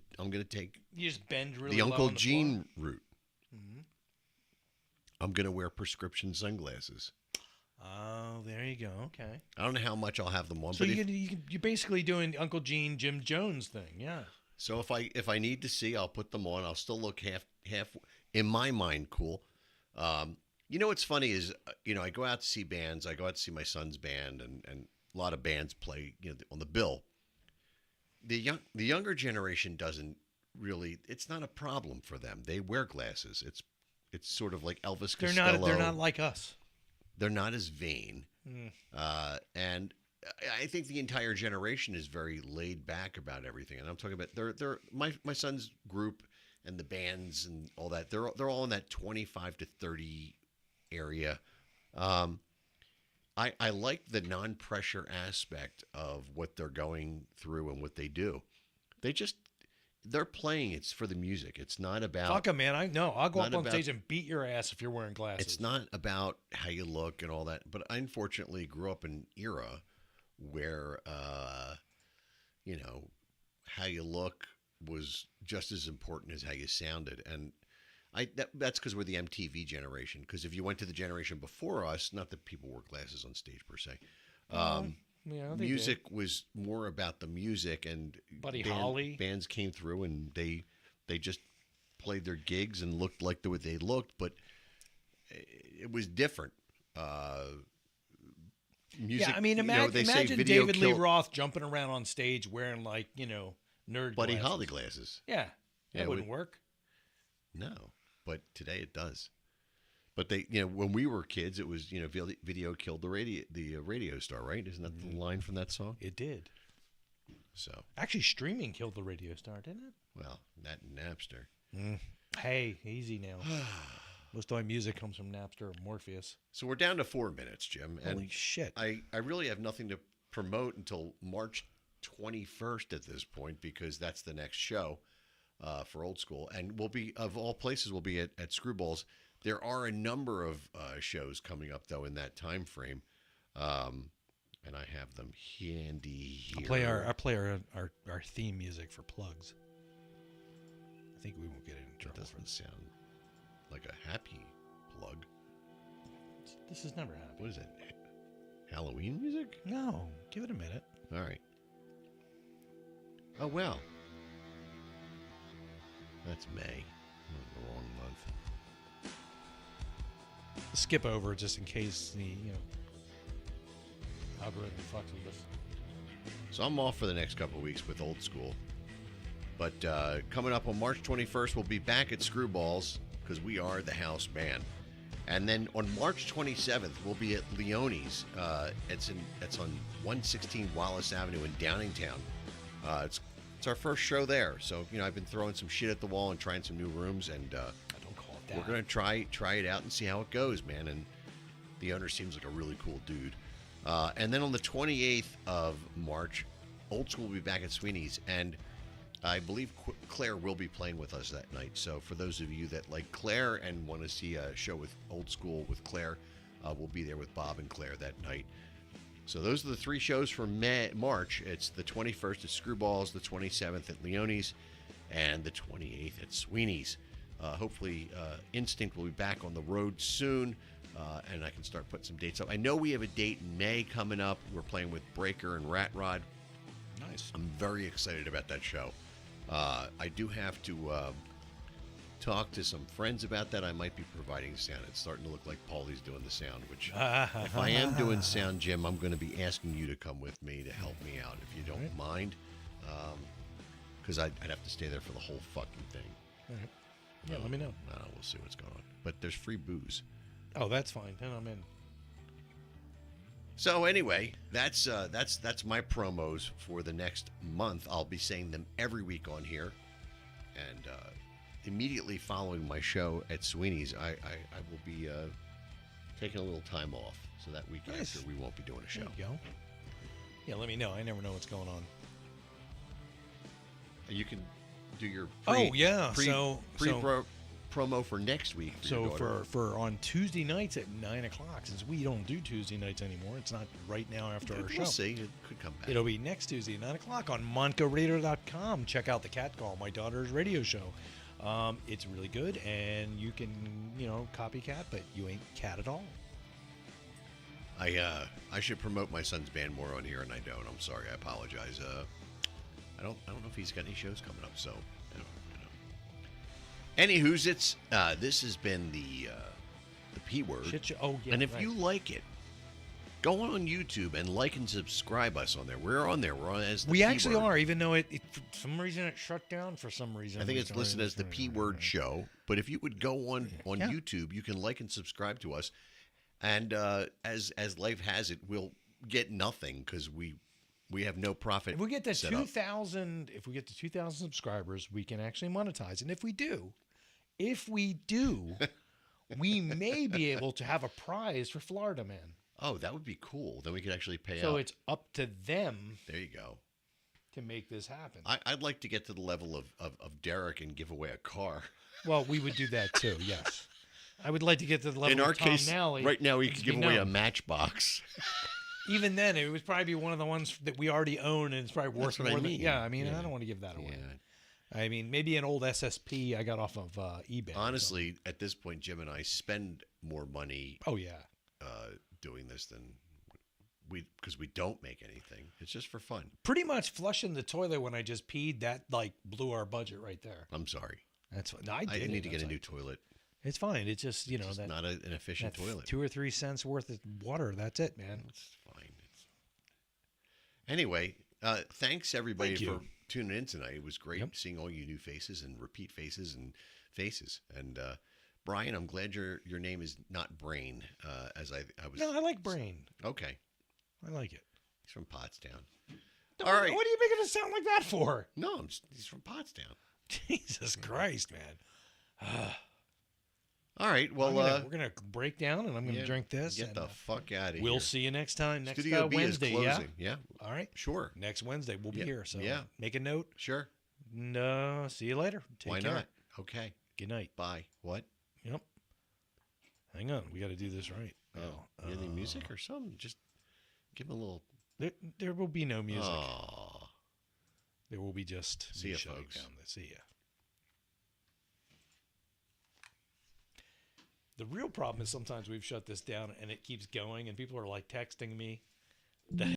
take You just bend really the low Uncle on the Gene route. Mhm. I'm gonna wear prescription sunglasses. Oh, there you go. Okay. I don't know how much I'll have them on, So but you're basically doing Uncle Gene, Jim Jones thing. Yeah. so if I need to see, I'll put them on. I'll still look half in my mind cool. You know what's funny is I go out to see bands. I go out to see my son's band, and a lot of bands play on the bill. The younger generation doesn't really. It's not a problem for them. They wear glasses. It's sort of like Elvis Costello. They're not like us. They're not as vain. Mm. And I think the entire generation is very laid back about everything. And I'm talking about they're my son's group and the bands and all that. They're all in that 25 to 30 area. I like the non-pressure aspect of what they're going through and what they do. They just they're playing. It's for the music. It's not about. Fuck 'em, man. I know. I'll go Not up on about- stage and beat your ass if you're wearing glasses. It's not about how you look and all that. But I unfortunately grew up in an era where, how you look was just as important as how you sounded. And that's because we're the MTV generation. Because if you went to the generation before us, not that people wore glasses on stage per se, Yeah, they music was more about the music, and Buddy Holly. bands came through and they just played their gigs and looked like the way they looked, but it was different. Music. Yeah, I mean, they say imagine video David Lee killed Roth jumping around on stage wearing nerd Buddy glasses. Holly glasses. Yeah, Yeah, that wouldn't work. No, but today it does. But they, when we were kids, it was, video killed the radio star, right? Isn't that the line from that song? It did. So, Actually, streaming killed the radio star, didn't it? well, that and Napster. Hey, easy now. Most of my music comes from Napster or Morpheus. So we're down to 4 minutes, Jim. And Holy shit. I really have nothing to promote until March 21st at this point, because that's the next show for Old School. And we'll be, of all places, we'll be at Screwballs. There are a number of shows coming up, though, in that time frame. And I have them handy here. I'll play our theme music for plugs. I think we won't get in It trouble. doesn't sound like a happy plug. This has never happened. What is it? Halloween music? No, give it a minute. All right. Oh, well. That's May. Oh, the wrong month. Skip over just in case the algorithm fucks with us. So I'm off for the next couple of weeks with Old School. But coming up on March 21st, we'll be back at Screwballs, because we are the house band. And then on March 27th, we'll be at Leone's. It's on 116 Wallace Avenue in Downingtown. It's our first show there. So, I've been throwing some shit at the wall and trying some new rooms, and I don't call it that. we're going to try it out and see how it goes, man. And the owner seems like a really cool dude. And then on the 28th of March, Old School will be back at Sweeney's. And I believe Claire will be playing with us that night. So for those of you that like Claire and want to see a show with Old School with Claire, we'll be there with Bob and Claire that night. So those are the three shows for March. It's the 21st at Screwballs, the 27th at Leone's, and the 28th at Sweeney's. Hopefully, Instinct will be back on the road soon, and I can start putting some dates up. I know we have a date in May coming up. We're playing with Breaker and Rat Rod. Nice. I'm very excited about that show. I do have to talk to some friends about that. I might be providing sound. It's starting to look like Paulie's doing the sound, which if I am doing sound, Jim, I'm going to be asking you to come with me to help me out, if you don't mind, because I'd have to stay there for the whole fucking thing. All right. Yeah, let me know. I don't know. We'll see what's going on. But there's free booze. Oh, that's fine. Then I'm in. So anyway, that's my promos for the next month. I'll be saying them every week on here, and immediately following my show at Sweeney's, I will be taking a little time off. So that week Nice. after, we won't be doing a show. There you go. Yeah, let me know. I never know what's going on. You can do your promo for next week. For your daughter. for on Tuesday nights at 9 o'clock, since we don't do Tuesday nights anymore, it's not right now after our We'll show. see. It could come back. It'll be next Tuesday at 9 o'clock on MoncoRadio.com. Check out the Cat Call, my daughter's radio show. It's really good, and you can, copycat, but you ain't cat at all. I should promote my son's band more on here, and I don't. I'm sorry. I apologize. I don't know if he's got any shows coming up. So, Anywho's this has been the P word. Shit show. Oh yeah. And if right. you like it, go on YouTube and like and subscribe us on there. We're on there. We're on as the we P actually word. are, even though it for some reason it shut down. For some reason, I think we it's don't listed even- as the P word show. But if you would go on Yeah. YouTube, you can like and subscribe to us. And as life has it, we'll get nothing because we have no profit. If we get to set up. 2,000, subscribers, we can actually monetize. And if we do, we may be able to have a prize for Florida Man. Oh, that would be cool. Then we could actually pay So out. it's up to them. There you go. to make this happen. I'd like to get to the level of Derek and give away a car. Well, we would do that too. Yes, I would like to get to the level In our of Tom case, Nally. right now, we and could to give be away a known. Matchbox. Even then, it would probably be one of the ones that we already own, and it's probably worth That's what I more than. mean. Yeah, I mean, Yeah. I don't want to give that away. Yeah. I mean, maybe an old SSP I got off of eBay. or Honestly, at this point, Jim and I spend more money something. Oh yeah, doing this than because we don't make anything. It's just for fun. pretty much flushing the toilet when I just peed. That like blew our budget right there. I'm sorry. That's what no, I I did. need to get a That's new like- toilet. It's fine. It's just It's just that, not an efficient that toilet. 2 or 3 cents worth of water. That's it, man. It's fine. Anyway, thanks everybody Thank you. for tuning in tonight. It was great Yep. seeing all you new faces and repeat faces and faces. And Brian, I'm glad your name is not Brain, as I was. No, I like brain. Okay, I like it. he's from Pottstown. What- All right. What are you making it sound like that for? No, he's from Pottstown. Jesus Christ, man. All right. Well, we're gonna break down, and I'm gonna yeah, drink this. Get and, the fuck out of here. we'll see you next time. Next Studio B Wednesday. is Yeah. closing. Yeah. All right. Sure. Next Wednesday we'll be Yeah, here. So yeah. make a note. Sure. No. See you later. Take Why care. not? Okay. Good night. Bye. What? Yep. Hang on. We got to do this right. Oh, you any music or something? Just give him a little. There will be no music. Oh. There will be just See me ya, shutting folks. down the- See ya. The real problem is sometimes we've shut this down and it keeps going, and people are like texting me